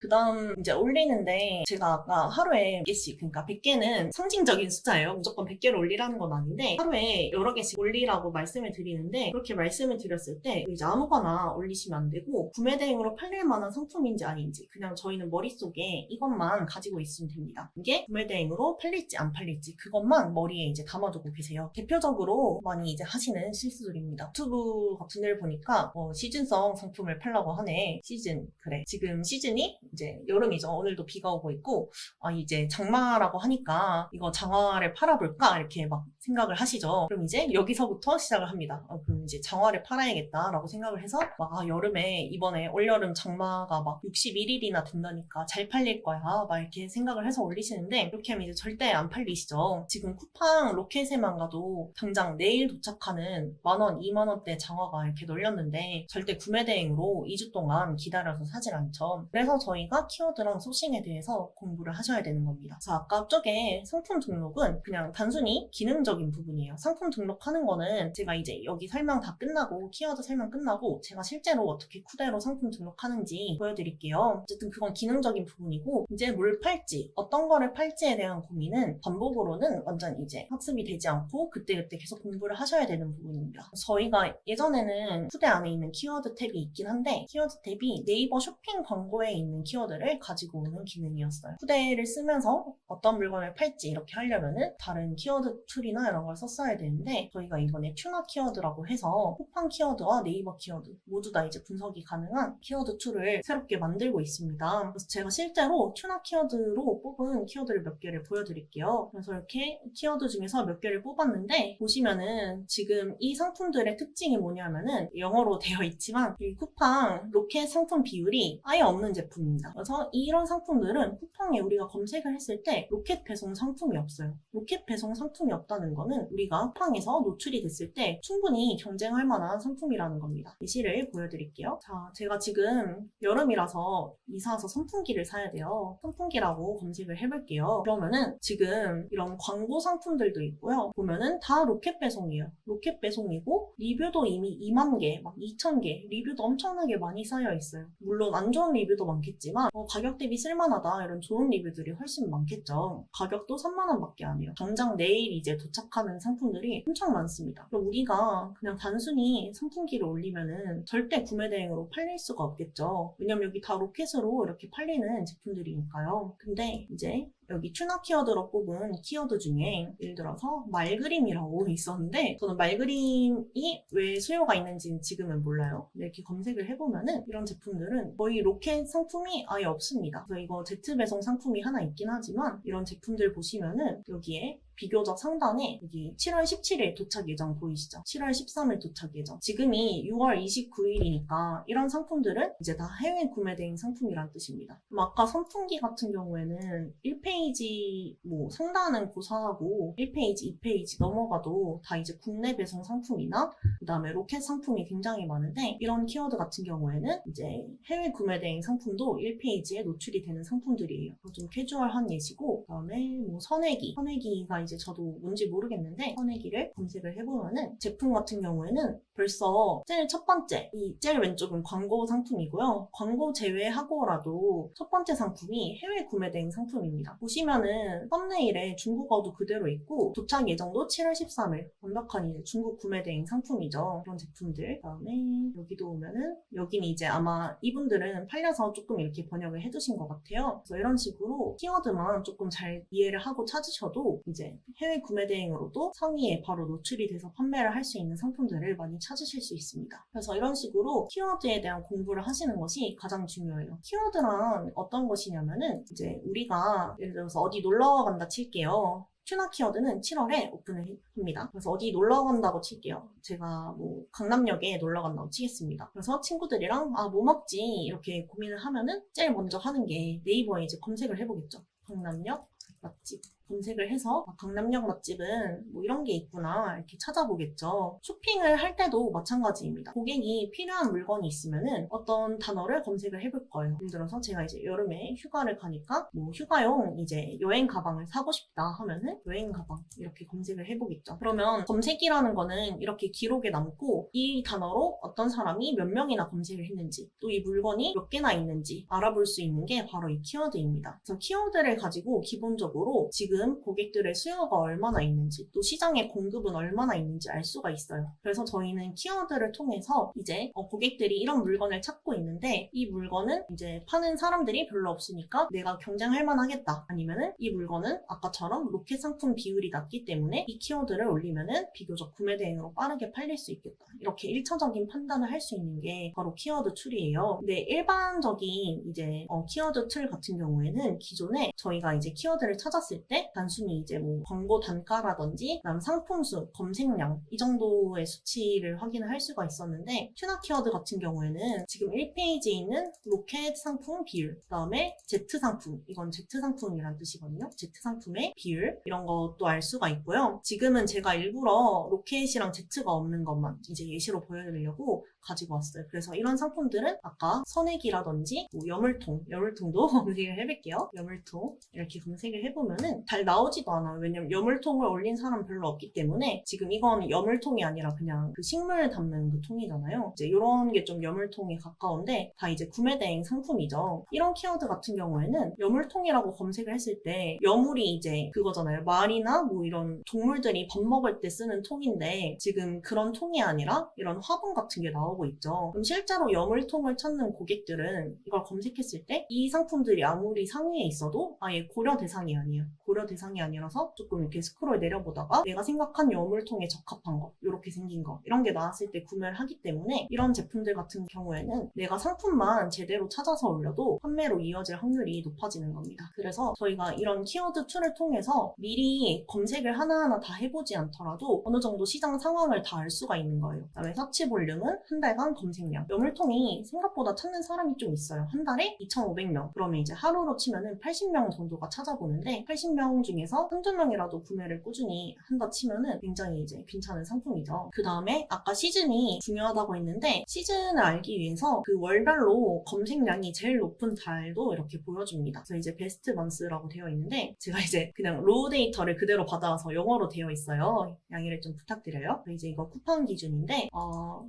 그 다음 이제 올리는데 제가 아까 하루에 100개씩, 그러니까 100개는 상징적인 숫자예요. 무조건 100개를 올리라는 건 아닌데 하루에 여러 개씩 올리라고 말씀을 드리는데, 그렇게 말씀을 드렸을 때 이제 아무거나 올리시면 안 되고 구매 대행으로 팔릴 만한 상품인지 아닌지 그냥 저희는 머릿속에 이것만 가지고 있으면 됩니다. 이게 구매 대행으로 팔릴지 안 팔릴지 그것만 머리에 이제 담아두고 계세요. 대표적으로 많이 이제 하시는 실수들입니다. 유튜브 같은 데를 보니까 시즌성 상품을 팔라고 하네. 그래. 지금 시즌이 이제 여름이죠. 오늘도 비가 오고 있고, 이제 장마라고 하니까 이거 장화를 팔아볼까? 이렇게 막 생각을 하시죠. 그럼 이제 여기서부터 시작을 합니다. 그럼 이제 장화를 팔아야겠다라고 생각을 해서 여름에 이번에 올여름 장마가 막 61일이나 된다니까 잘 팔릴 거야. 막 이렇게 생각을 해서 올리시는데, 이렇게 하면 이제 절대 안 팔리시죠. 지금 쿠팡 로켓에만 가도 당장 내일 도착하는 10,000원, 20,000원대 장화가 이렇게 널렸는데 절대 구매 대행으로 2주 동안 기다려서 사질 않죠. 그래서 저희가 키워드랑 소싱에 대해서 공부를 하셔야 되는 겁니다. 자, 아까 앞쪽에 상품 등록은 그냥 단순히 기능적인 부분이에요. 상품 등록하는 거는 제가 이제 여기 설명 다 끝나고, 키워드 설명 끝나고 제가 실제로 어떻게 쿠데로 상품 등록하는지 보여드릴게요. 어쨌든 그건 기능적인 부분이고, 이제 뭘 팔지, 어떤 거를 팔지에 대한 고민은 반복으로는 완전 이제 학습이 되지 않고 그때그때 계속 공부를 하셔야 되는 부분입니다. 저희가 예전에는 쿠데 안에 있는 키워드 탭이 있긴 한데, 키워드 탭이 네이버 쇼핑 광고에 있는 키워드를 가지고 오는 기능이었어요. 쿠데를 쓰면서 어떤 물건을 팔지 이렇게 하려면은 다른 키워드 툴이나 이런 걸 썼어야 되는데, 저희가 이번에 튜나 키워드라고 해서 쿠팡 키워드와 네이버 키워드 모두 다 이제 분석이 가능한 키워드 툴을 새롭게 만들고 있습니다. 그래서 제가 실제로 튜나 키워드로 뽑은 키워드를 몇 개를 보여드릴게요. 그래서 이렇게 키워드 중에서 몇 개를 뽑았는데, 보시면은 지금 이 상품들의 특징이 뭐냐면은 영어로 되어 있지만 이 쿠팡 로켓 상품 비율이 아예 없는 제품입니다. 그래서 이런 상품들은 쿠팡에 우리가 검색을 했을 때 로켓 배송 상품이 없어요. 로켓 배송 상품이 없다는 거는 우리가 쿠팡에서 노출이 됐을 때 충분히 경쟁할 만한 상품이라는 겁니다. 예시를 보여드릴게요. 자, 제가 지금 여름이라서 이사 와서 선풍기를 사야 돼요. 선풍기라고 검색을 해볼게요. 그러면은 지금 이런 광고 상품들도 있고요. 보면은 다 로켓 배송이에요. 로켓 배송이고 리뷰도 이미 2만 개, 막 2천 개 리뷰도 엄청나게 많이 쌓여 있어요. 물론 안 좋은 리뷰도 많겠지만 가격 대비 쓸만하다 이런 좋은 리뷰들이 훨씬 많겠죠. 가격도 3만 원밖에 안 해요. 당장 내일 이제 도착하는 상품들이 엄청 많습니다. 그럼 우리가 그냥 단순히 선풍기를 올리면은 절대 구매 대행으로 팔릴 수가 없겠죠. 왜냐면 여기 다 로켓으로 이렇게 팔리는 제품들이니까요. 근데 이제 여기 튜나 키워드로 뽑은 키워드 중에 예를 들어서 말그림이라고 있었는데, 저는 말그림이 왜 수요가 있는지는 지금은 몰라요. 근데 이렇게 검색을 해보면은 이런 제품들은 거의 로켓 상품이 아예 없습니다. 그래서 이거 Z 배송 상품이 하나 있긴 하지만 이런 제품들 보시면은 여기에 비교적 상단에 여기 7월 17일 도착 예정 보이시죠? 7월 13일 도착 예정. 지금이 6월 29일이니까 이런 상품들은 이제 다 해외 구매 대행 상품이란 뜻입니다. 그럼 아까 선풍기 같은 경우에는 1페이지 상단은 고사하고 1페이지, 2페이지 넘어가도 다 이제 국내 배송 상품이나 그 다음에 로켓 상품이 굉장히 많은데, 이런 키워드 같은 경우에는 이제 해외 구매 대행 상품도 1페이지에 노출이 되는 상품들이에요. 좀 캐주얼한 예시고, 그 다음에 선회기가 이제 저도 뭔지 모르겠는데 선회기를 검색을 해보면은 제품 같은 경우에는 벌써 제일 첫 번째, 이 제일 왼쪽은 광고 상품이고요. 광고 제외하고라도 첫 번째 상품이 해외 구매 대행 상품입니다. 보시면은 썸네일에 중국어도 그대로 있고 도착 예정도 7월 13일, 완벽한 이제 중국 구매 대행 상품이죠. 그런 제품들. 그 다음에 여기도 오면은 여기는 이제 아마 이분들은 팔려서 조금 이렇게 번역을 해두신 것 같아요. 그래서 이런 식으로 키워드만 조금 잘 이해를 하고 찾으셔도 이제 해외 구매 대행으로도 상위에 바로 노출이 돼서 판매를 할 수 있는 상품들을 많이 찾으실 수 있습니다. 그래서 이런 식으로 키워드에 대한 공부를 하시는 것이 가장 중요해요. 키워드란 어떤 것이냐면은 이제 우리가 예를 들어서 어디 놀러 간다 칠게요. 튜나 키워드는 7월에 오픈을 합니다. 그래서 어디 놀러 간다고 칠게요. 제가 강남역에 놀러 간다고 치겠습니다. 그래서 친구들이랑 뭐 먹지 이렇게 고민을 하면은 제일 먼저 하는 게 네이버에 이제 검색을 해보겠죠. 강남역 맛집. 검색을 해서 강남역 맛집은 뭐 이런 게 있구나 이렇게 찾아보겠죠. 쇼핑을 할 때도 마찬가지입니다. 고객이 필요한 물건이 있으면은 어떤 단어를 검색을 해볼 거예요. 예를 들어서 제가 이제 여름에 휴가를 가니까 뭐 휴가용 이제 여행 가방을 사고 싶다 하면은 여행 가방 이렇게 검색을 해보겠죠. 그러면 검색이라는 거는 이렇게 기록에 남고 이 단어로 어떤 사람이 몇 명이나 검색을 했는지 또 이 물건이 몇 개나 있는지 알아볼 수 있는 게 바로 이 키워드입니다. 그래서 키워드를 가지고 기본적으로 지금 고객들의 수요가 얼마나 있는지 또 시장의 공급은 얼마나 있는지 알 수가 있어요. 그래서 저희는 키워드를 통해서 이제 고객들이 이런 물건을 찾고 있는데 이 물건은 이제 파는 사람들이 별로 없으니까 내가 경쟁할 만하겠다. 아니면은 이 물건은 아까처럼 로켓 상품 비율이 낮기 때문에 이 키워드를 올리면은 비교적 구매 대행으로 빠르게 팔릴 수 있겠다. 이렇게 1차적인 판단을 할 수 있는 게 바로 키워드 툴이에요. 근데 일반적인 이제 키워드 툴 같은 경우에는 기존에 저희가 이제 키워드를 찾았을 때 단순히 이제 뭐 광고 단가라든지 그다음 상품 수, 검색량 이 정도의 수치를 확인을 할 수가 있었는데 튜나 키워드 같은 경우에는 지금 1페이지에 있는 로켓 상품 비율, 그다음에 Z 상품, 이건 Z 상품이란 뜻이거든요. Z 상품의 비율 이런 것도 알 수가 있고요. 지금은 제가 일부러 로켓이랑 Z가 없는 것만 이제 예시로 보여드리려고 가지고 왔어요. 그래서 이런 상품들은 아까 선액이라든지 뭐 여물통도 검색을 해볼게요. 여물통 이렇게 검색을 해보면은 잘 나오지도 않아요. 왜냐면 여물통을 올린 사람 별로 없기 때문에 지금 이건 여물통이 아니라 그냥 그 식물 담는 그 통이잖아요. 이제 이런 게 좀 여물통에 가까운데 다 이제 구매 대행 상품이죠. 이런 키워드 같은 경우에는 여물통이라고 검색을 했을 때 여물이 이제 그거잖아요. 말이나 뭐 이런 동물들이 밥 먹을 때 쓰는 통인데 지금 그런 통이 아니라 이런 화분 같은 게 나오고 있죠. 그럼 실제로 여물통을 찾는 고객들은 이걸 검색했을 때 이 상품들이 아무리 상위에 있어도 아예 고려 대상이 아니에요. 고려 대상이 아니라서 조금 이렇게 스크롤 내려보다가 내가 생각한 여물통에 적합한 거, 이렇게 생긴 거 이런 게 나왔을 때 구매를 하기 때문에 이런 제품들 같은 경우에는 내가 상품만 제대로 찾아서 올려도 판매로 이어질 확률이 높아지는 겁니다. 그래서 저희가 이런 키워드 툴을 통해서 미리 검색을 하나하나 다 해보지 않더라도 어느 정도 시장 상황을 다 알 수가 있는 거예요. 그다음에 서치 볼륨은 한 달간 검색량. 여물통이 생각보다 찾는 사람이 좀 있어요. 한 달에 2,500명. 그러면 이제 하루로 치면은 80명 정도가 찾아보는데 80명 중에서 한두 명이라도 구매를 꾸준히 한다 치면은 굉장히 이제 괜찮은 상품이죠. 그 다음에 아까 시즌이 중요하다고 했는데 시즌을 알기 위해서 그 월별로 검색량이 제일 높은 달도 이렇게 보여줍니다. 그래서 이제 베스트 먼스라고 되어 있는데 제가 이제 그냥 로우 데이터를 그대로 받아와서 영어로 되어 있어요. 양해를 좀 부탁드려요. 이제 이거 쿠팡 기준인데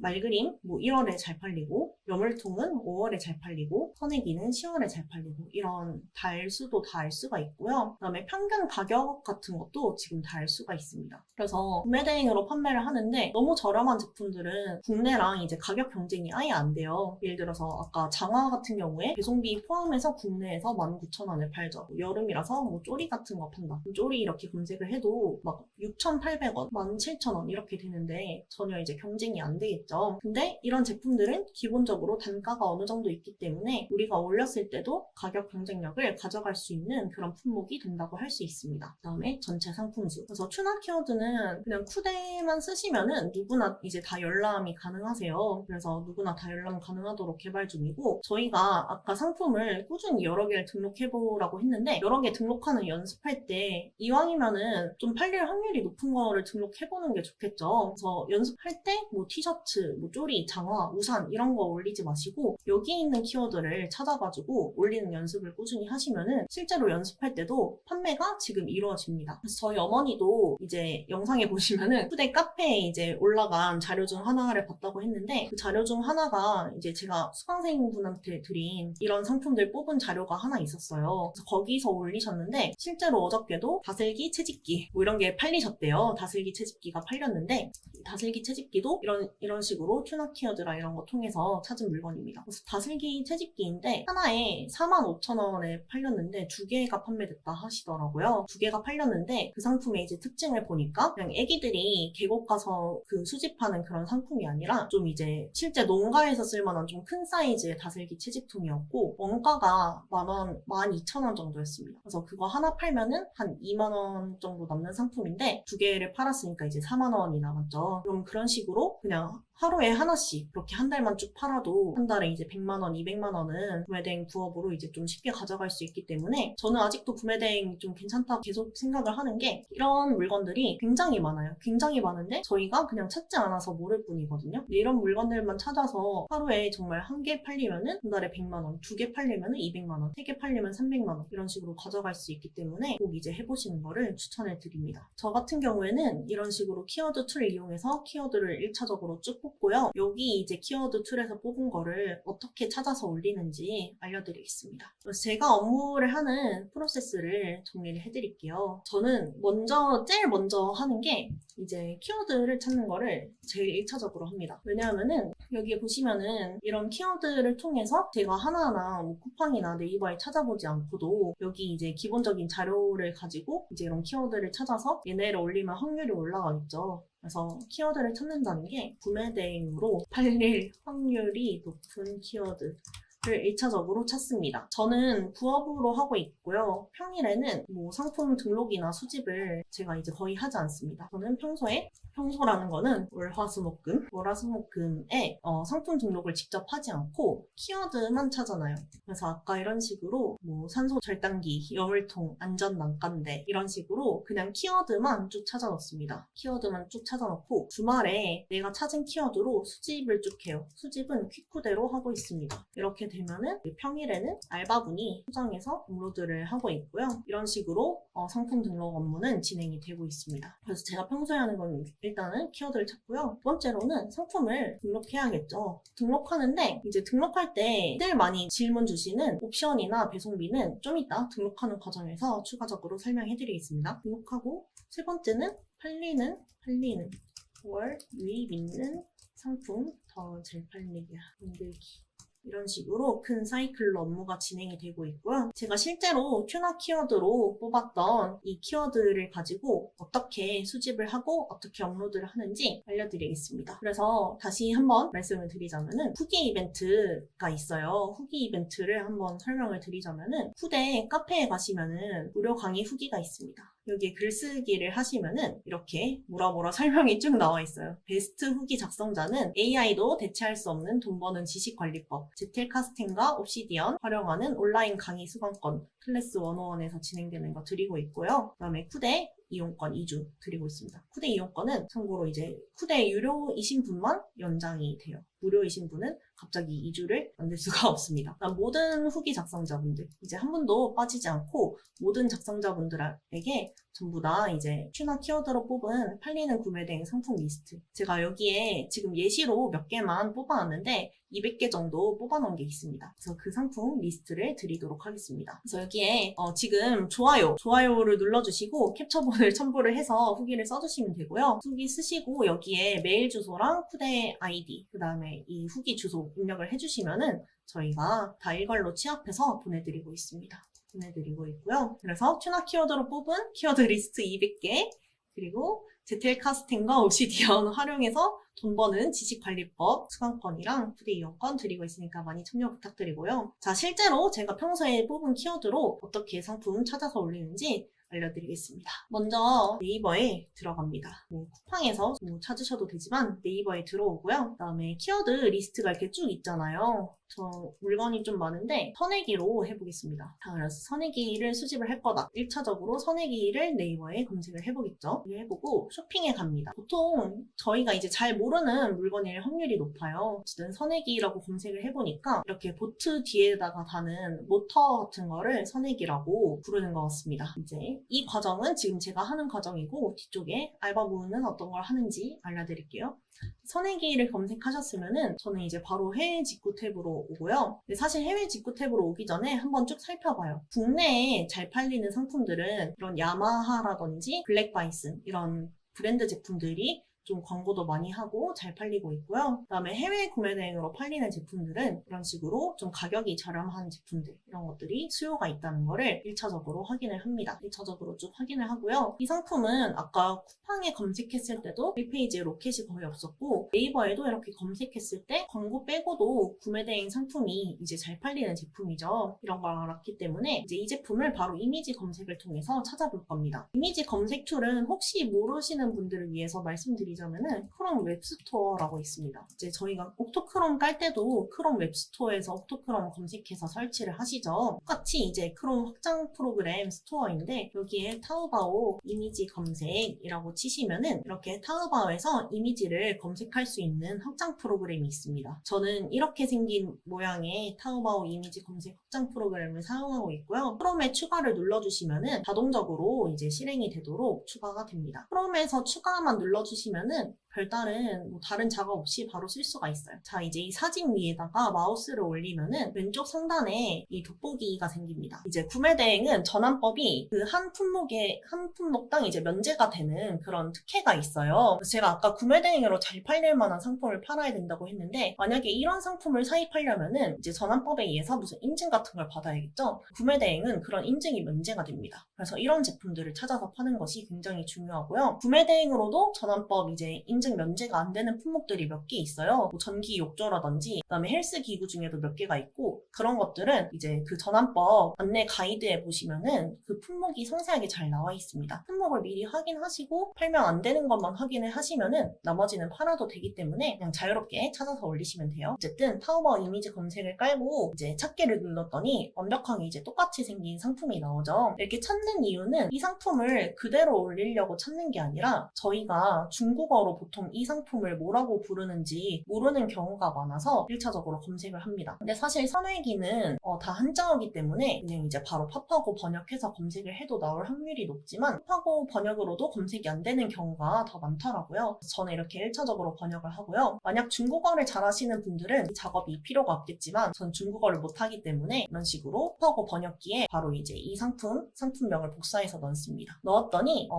말그림 뭐 1월에 잘 팔리고 여물통은 5월에 잘 팔리고 선액이는 10월에 잘 팔리고 이런 달 수도 다 알 수가 있고요. 그 다음에 평균 가격 같은 것도 지금 다 알 수가 있습니다. 그래서 구매 대행으로 판매를 하는데 너무 저렴한 제품들은 국내랑 이제 가격 경쟁이 아예 안 돼요. 예를 들어서 아까 장화 같은 경우에 배송비 포함해서 국내에서 19,000원에 팔죠. 여름이라서 뭐 쪼리 같은 거 판다. 쪼리 이렇게 검색을 해도 막 6,800원, 17,000원 이렇게 되는데 전혀 이제 경쟁이 안 되겠죠. 근데 이런 제품들은 기본적으로 단가가 어느 정도 있기 때문에 우리가 올렸을 때도 가격 경쟁력을 가져갈 수 있는 그런 품목이 된다고 할 수 있습니다. 그 다음에 전체 상품수. 그래서 튜나 키워드는 그냥 쿠데만 쓰시면은 누구나 이제 다 열람이 가능하세요. 그래서 누구나 다 열람 가능하도록 개발 중이고 저희가 아까 상품을 꾸준히 여러 개를 등록해보라고 했는데 여러 개 등록하는 연습할 때 이왕이면은 좀 팔릴 확률이 높은 거를 등록해보는 게 좋겠죠. 그래서 연습할 때 뭐 티셔츠, 뭐 쪼리, 장화, 우산 이런 거 올리지 마시고 여기 있는 키워드를 찾아가지고 올리는 연습을 꾸준히 하시면은 실제로 연습할 때도 판매가 지금 이루어집니다. 그래서 저희 어머니도 이제 영상에 보시면은 후대 카페에 이제 올라간 자료 중 하나를 봤다고 했는데 그 자료 중 하나가 이제 제가 수강생분한테 드린 이런 상품들 뽑은 자료가 하나 있었어요. 그래서 거기서 올리셨는데 실제로 어저께도 다슬기 채집기 뭐 이런 게 팔리셨대요. 다슬기 채집기가 팔렸는데 다슬기 채집기도 이런 식으로 튜나 키워드라 이런 거 통해서 찾은 물건입니다. 그래서 다슬기 채집기인데 하나에 45,000원에 팔렸는데 두 개가 판매됐다 하시더라고요. 두 개가 팔렸는데 그 상품의 이제 특징을 보니까 그냥 애기들이 계곡 가서 그 수집하는 그런 상품이 아니라 좀 이제 실제 농가에서 쓸만한 좀 큰 사이즈의 다슬기 채집통이었고 원가가 10,000원, 12,000원 정도였습니다. 그래서 그거 하나 팔면은 한 20,000원 정도 남는 상품인데 두 개를 팔았으니까 이제 40,000원이 남았죠. 그럼 그런 식으로 그냥 하루에 하나씩 그렇게 한 달만 쭉 팔아도 한 달에 이제 100만 원, 200만 원은 구매대행 부업으로 이제 좀 쉽게 가져갈 수 있기 때문에 저는 아직도 구매대행이 좀 괜찮다고 계속 생각을 하는 게 이런 물건들이 굉장히 많아요. 굉장히 많은데 저희가 그냥 찾지 않아서 모를 뿐이거든요. 이런 물건들만 찾아서 하루에 정말 한 개 팔리면은 한 달에 100만 원, 두 개 팔리면은 200만 원, 세 개 팔리면 300만 원 이런 식으로 가져갈 수 있기 때문에 꼭 이제 해보시는 거를 추천해 드립니다. 저 같은 경우에는 이런 식으로 키워드 툴을 이용해서 키워드를 1차적으로 쭉 뽑고요. 여기 이제 키워드 툴에서 뽑은 거를 어떻게 찾아서 올리는지 알려드리겠습니다. 그래서 제가 업무를 하는 프로세스를 정리를 해드릴게요. 저는 제일 먼저 하는 게 이제 키워드를 찾는 거를 제일 1차적으로 합니다. 왜냐하면은 여기에 보시면은 이런 키워드를 통해서 제가 하나하나 뭐 쿠팡이나 네이버에 찾아보지 않고도 여기 이제 기본적인 자료를 가지고 이제 이런 키워드를 찾아서 얘네를 올리면 확률이 올라가겠죠. 그래서 키워드를 찾는다는 게 구매 대행으로 팔릴 확률이 높은 키워드 를 1차적으로 찾습니다. 저는 부업으로 하고 있고요. 평일에는 뭐 상품 등록이나 수집을 제가 이제 거의 하지 않습니다. 저는 평소라는 거는 월화수목금에 상품 등록을 직접 하지 않고 키워드만 찾아놔요. 그래서 아까 이런 식으로 뭐 산소 절단기, 여울통, 안전 난간대 이런 식으로 그냥 키워드만 쭉 찾아놓습니다. 키워드만 쭉 찾아놓고 주말에 내가 찾은 키워드로 수집을 쭉 해요. 수집은 퀵후대로 하고 있습니다. 이렇게 되면은 평일에는 알바분이 수정해서 업로드를 하고 있고요. 이런 식으로 상품 등록 업무는 진행이 되고 있습니다. 그래서 제가 평소에 하는 건 일단은 키워드를 찾고요. 두 번째로는 상품을 등록해야겠죠. 등록하는데 이제 등록할 때 늘 많이 질문 주시는 옵션이나 배송비는 좀 이따 등록하는 과정에서 추가적으로 설명해 드리겠습니다. 등록하고 세 번째는 팔리는 월 유입 있는 상품 더 잘 팔리게 만들기 이런 식으로 큰 사이클로 업무가 진행이 되고 있고요. 제가 실제로 튜나 키워드로 뽑았던 이 키워드를 가지고 어떻게 수집을 하고 어떻게 업로드를 하는지 알려드리겠습니다. 그래서 다시 한번 말씀을 드리자면은 후기 이벤트가 있어요. 후기 이벤트를 한번 설명을 드리자면은 후대 카페에 가시면은 무료 강의 후기가 있습니다. 여기에 글쓰기를 하시면은 이렇게 뭐라 설명이 쭉 나와 있어요. 베스트 후기 작성자는 AI도 대체할 수 없는 돈 버는 지식관리법, 제텔카스팅과 옵시디언 활용하는 온라인 강의 수강권 클래스 101에서 진행되는 거 드리고 있고요. 그다음에 쿠데 이용권 2주 드리고 있습니다. 쿠데 이용권은 참고로 이제 쿠데 유료이신 분만 연장이 돼요. 무료이신 분은 갑자기 2주를 만들 수가 없습니다. 모든 후기 작성자분들, 이제 한 분도 빠지지 않고 모든 작성자분들에게 전부 다 이제 튜나 키워드로 뽑은 팔리는 구매대행 상품 리스트. 제가 여기에 지금 예시로 몇 개만 뽑아놨는데 200개 정도 뽑아놓은 게 있습니다. 그래서 그 상품 리스트를 드리도록 하겠습니다. 그래서 여기에 지금 좋아요를 눌러주시고 캡처본을 첨부를 해서 후기를 써주시면 되고요. 후기 쓰시고 여기에 메일 주소랑 후대 아이디, 그 다음에 이 후기 주소 입력을 해주시면은 저희가 다 일괄로 취합해서 보내드리고 있습니다. 보내드리고 있고요. 그래서 튜나 키워드로 뽑은 키워드 리스트 200개, 그리고 제텔 카스팅과 옵시디언 활용해서 돈 버는 지식관리법 수강권이랑 후대 이용권 드리고 있으니까 많이 참여 부탁드리고요. 자, 실제로 제가 평소에 뽑은 키워드로 어떻게 상품 찾아서 올리는지 알려드리겠습니다. 먼저 네이버에 들어갑니다. 쿠팡에서 찾으셔도 되지만 네이버에 들어오고요. 그 다음에 키워드 리스트가 이렇게 쭉 있잖아요. 저 물건이 좀 많은데 선행기로 해보겠습니다. 자, 그래서 선행기를 수집을 할 거다. 1차적으로 선행기를 네이버에 검색을 해보겠죠. 해보고 쇼핑에 갑니다. 보통 저희가 이제 잘 모르는 물건일 확률이 높아요. 어쨌든 선행기라고 검색을 해보니까 이렇게 보트 뒤에다가 다는 모터 같은 거를 선행기라고 부르는 것 같습니다. 이제 이 과정은 지금 제가 하는 과정이고 뒤쪽에 알바분은 어떤 걸 하는지 알려드릴게요. 선행기를 검색하셨으면은 저는 이제 바로 해외 직구 탭으로 오고요. 근데 사실 해외 직구 탭으로 오기 전에 한번 쭉 살펴봐요. 국내에 잘 팔리는 상품들은 이런 야마하라든지 블랙바이슨 이런 브랜드 제품들이 좀 광고도 많이 하고 잘 팔리고 있고요. 그 다음에 해외 구매 대행으로 팔리는 제품들은 이런 식으로 좀 가격이 저렴한 제품들 이런 것들이 수요가 있다는 거를 1차적으로 확인을 합니다. 1차적으로 쭉 확인을 하고요. 이 상품은 아까 쿠팡에 검색했을 때도 1페이지에 로켓이 거의 없었고 네이버에도 이렇게 검색했을 때 광고 빼고도 구매 대행 상품이 이제 잘 팔리는 제품이죠. 이런 걸 알았기 때문에 이제 이 제품을 바로 이미지 검색을 통해서 찾아볼 겁니다. 이미지 검색 툴은 혹시 모르시는 분들을 위해서 말씀드리자면 보자면은 크롬 웹스토어라고 있습니다. 이제 저희가 옥토크롬 깔 때도 크롬 웹스토어에서 옥토크롬 검색해서 설치를 하시죠. 똑같이 이제 크롬 확장 프로그램 스토어인데 여기에 타오바오 이미지 검색이라고 치시면은 이렇게 타오바오에서 이미지를 검색할 수 있는 확장 프로그램이 있습니다. 저는 이렇게 생긴 모양의 타오바오 이미지 검색 확장 프로그램을 사용하고 있고요. 크롬에 추가를 눌러주시면은 자동적으로 이제 실행이 되도록 추가가 됩니다. 크롬에서 추가만 눌러주시면은 별다른 다른 작업 없이 바로 쓸 수가 있어요. 자, 이제 이 사진 위에다가 마우스를 올리면은 왼쪽 상단에 이 돋보기가 생깁니다. 이제 구매 대행은 전환법이 그 한 품목당 이제 면제가 되는 그런 특혜가 있어요. 그래서 제가 아까 구매 대행으로 잘 팔릴 만한 상품을 팔아야 된다고 했는데 만약에 이런 상품을 사입하려면은 이제 전환법에 의해서 무슨 인증 같은 걸 받아야겠죠. 구매 대행은 그런 인증이 면제가 됩니다. 그래서 이런 제품들을 찾아서 파는 것이 굉장히 중요하고요. 구매 대행으로도 전환법 이제 인증 면제가 안 되는 품목들이 몇 개 있어요. 뭐 전기 욕조라든지 그다음에 헬스 기구 중에도 몇 개가 있고 그런 것들은 이제 그 전환법 안내 가이드에 보시면은 그 품목이 상세하게 잘 나와 있습니다. 품목을 미리 확인하시고 팔면 안 되는 것만 확인을 하시면은 나머지는 팔아도 되기 때문에 그냥 자유롭게 찾아서 올리시면 돼요. 어쨌든 타오바오 이미지 검색을 깔고 이제 찾기를 눌렀더니 완벽하게 이제 똑같이 생긴 상품이 나오죠. 이렇게 찾는 이유는 이 상품을 그대로 올리려고 찾는 게 아니라 저희가 중국어로 보통 이 상품을 뭐라고 부르는지 모르는 경우가 많아서 1차적으로 검색을 합니다. 근데 사실 선회기는 다 한자어기 때문에 그냥 이제 바로 팝하고 번역해서 검색을 해도 나올 확률이 높지만 팝하고 번역으로도 검색이 안 되는 경우가 더 많더라고요. 그래서 저는 이렇게 1차적으로 번역을 하고요. 만약 중국어를 잘하시는 분들은 이 작업이 필요가 없겠지만 전 중국어를 못하기 때문에 이런 식으로 팝하고 번역기에 바로 이제 이 상품명을 복사해서 넣습니다. 넣었더니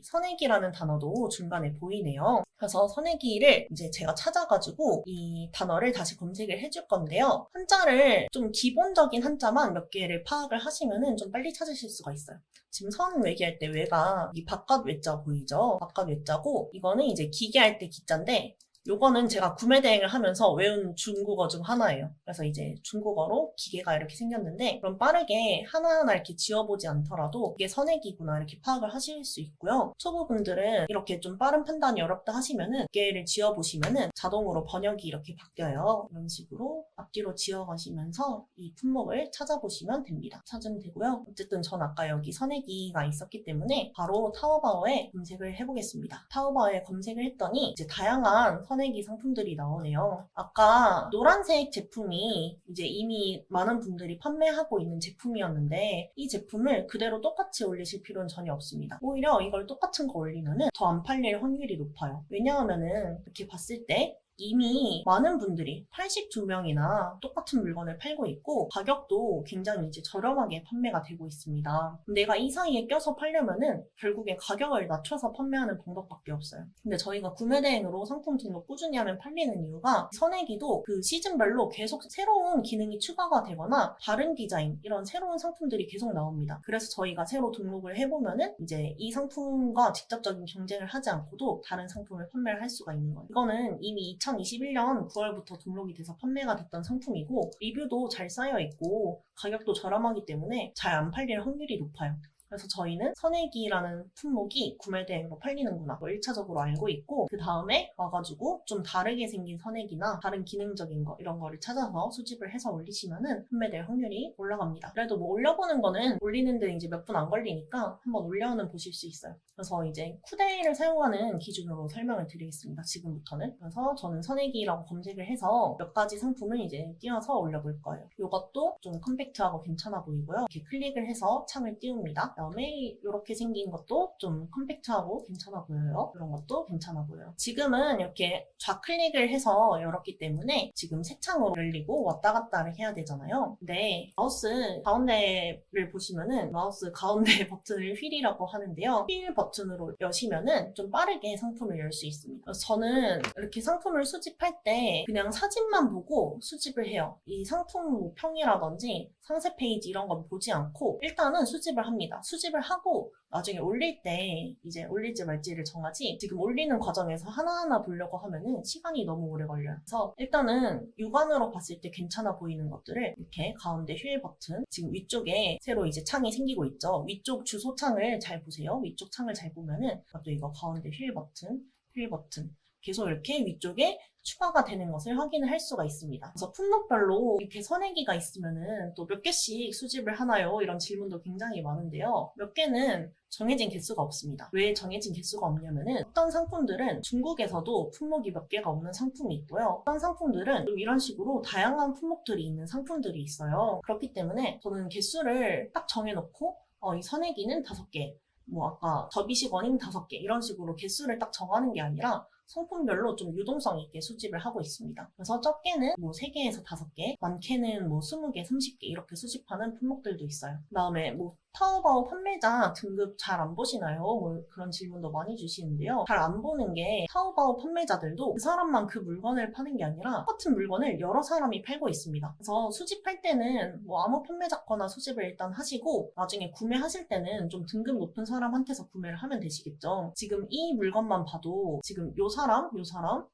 선회기라는 단어도 중간에 보이네요. 그래서 선회기를 이제 제가 찾아가지고 이 단어를 다시 검색을 해줄 건데요. 한자를 좀 기본적인 한자만 몇 개를 파악을 하시면은 좀 빨리 찾으실 수가 있어요. 지금 선 외기할 때 외가 이 바깥 외자 보이죠? 바깥 외자고 이거는 이제 기계할 때 기자인데 요거는 제가 구매 대행을 하면서 외운 중국어 중 하나예요. 그래서 이제 중국어로 기계가 이렇게 생겼는데 그럼 빠르게 하나하나 이렇게 지어보지 않더라도 이게 선회기구나 이렇게 파악을 하실 수 있고요. 초보분들은 이렇게 좀 빠른 판단이 어렵다 하시면은 기계를 지어보시면은 자동으로 번역이 이렇게 바뀌어요. 이런 식으로 앞뒤로 지어가시면서 이 품목을 찾아보시면 됩니다. 찾으면 되고요. 어쨌든 전 아까 여기 선회기가 있었기 때문에 바로 타오바오에 검색을 해보겠습니다. 타오바오에 검색을 했더니 이제 다양한 선회기 상품들이 나오네요. 아까 노란색 제품이 이제 이미 많은 분들이 판매하고 있는 제품이었는데 이 제품을 그대로 똑같이 올리실 필요는 전혀 없습니다. 오히려 이걸 똑같은 거 올리면은 더 안 팔릴 확률이 높아요. 왜냐하면은 이렇게 봤을 때 이미 많은 분들이 82명이나 똑같은 물건을 팔고 있고 가격도 굉장히 이제 저렴하게 판매가 되고 있습니다. 내가 이 사이에 껴서 팔려면은 결국에 가격을 낮춰서 판매하는 방법밖에 없어요. 근데 저희가 구매 대행으로 상품 등록 꾸준히 하면 팔리는 이유가 선회기도 그 시즌별로 계속 새로운 기능이 추가가 되거나 다른 디자인 이런 새로운 상품들이 계속 나옵니다. 그래서 저희가 새로 등록을 해보면은 이제 이 상품과 직접적인 경쟁을 하지 않고도 다른 상품을 판매를 할 수가 있는 거예요. 이거는 이미 2021년 9월부터 등록이 돼서 판매가 됐던 상품이고 리뷰도 잘 쌓여있고 가격도 저렴하기 때문에 잘 안 팔릴 확률이 높아요. 그래서 저희는 선회기라는 품목이 구매 대행으로 팔리는구나 1차적으로 알고 있고 그 다음에 와가지고 좀 다르게 생긴 선회기나 다른 기능적인 거 이런 거를 찾아서 수집을 해서 올리시면은 판매될 확률이 올라갑니다. 그래도 뭐 올려보는 거는 올리는데 이제 몇 분 안 걸리니까 한번 올려는 보실 수 있어요. 그래서 이제 쿠데이를 사용하는 기준으로 설명을 드리겠습니다. 지금부터는. 그래서 저는 선회기라고 검색을 해서 몇 가지 상품을 이제 띄워서 올려볼 거예요. 이것도 좀 컴팩트하고 괜찮아 보이고요. 이렇게 클릭을 해서 창을 띄웁니다. 그다음에 이렇게 생긴 것도 좀 컴팩트하고 괜찮아 보여요. 이런 것도 괜찮아 보여요. 지금은 이렇게 좌클릭을 해서 열었기 때문에 지금 새 창으로 열리고 왔다 갔다를 해야 되잖아요. 근데 마우스 가운데를 보시면은 마우스 가운데 버튼을 휠이라고 하는데요. 휠 버튼으로 여시면은 좀 빠르게 상품을 열 수 있습니다. 그래서 저는 이렇게 상품을 수집할 때 그냥 사진만 보고 수집을 해요. 이 상품 평이라든지 상세 페이지 이런 건 보지 않고 일단은 수집을 합니다. 수집을 하고 나중에 올릴 때 이제 올릴지 말지를 정하지 지금 올리는 과정에서 하나하나 보려고 하면은 시간이 너무 오래 걸려요. 그래서 일단은 육안으로 봤을 때 괜찮아 보이는 것들을 이렇게 가운데 휠 버튼 지금 위쪽에 새로 이제 창이 생기고 있죠. 위쪽 주소창을 잘 보세요. 위쪽 창을 잘 보면은 또 이거 가운데 휠 버튼 필 버튼. 계속 이렇게 위쪽에 추가가 되는 것을 확인을 할 수가 있습니다. 그래서 품목별로 이렇게 선행기가 있으면은 또 몇 개씩 수집을 하나요? 이런 질문도 굉장히 많은데요. 몇 개는 정해진 개수가 없습니다. 왜 정해진 개수가 없냐면은 어떤 상품들은 중국에서도 품목이 몇 개가 없는 상품이 있고요. 어떤 상품들은 좀 이런 식으로 다양한 품목들이 있는 상품들이 있어요. 그렇기 때문에 저는 개수를 딱 정해놓고 이 선행기는 5개, 뭐 아까 접이식원인 5개 이런 식으로 개수를 딱 정하는 게 아니라 상품별로 좀 유동성 있게 수집을 하고 있습니다. 그래서 적게는 뭐 3개에서 5개, 많게는 뭐 20개, 30개 이렇게 수집하는 품목들도 있어요. 그 다음에 뭐 타오바오 판매자 등급 잘 안 보시나요? 뭐 그런 질문도 많이 주시는데요. 잘 안 보는 게 타오바오 판매자들도 그 사람만 그 물건을 파는 게 아니라 똑같은 물건을 여러 사람이 팔고 있습니다. 그래서 수집할 때는 뭐 아무 판매자 거나 수집을 일단 하시고 나중에 구매하실 때는 좀 등급 높은 사람한테서 구매를 하면 되시겠죠. 지금 이 물건만 봐도 지금 요 사람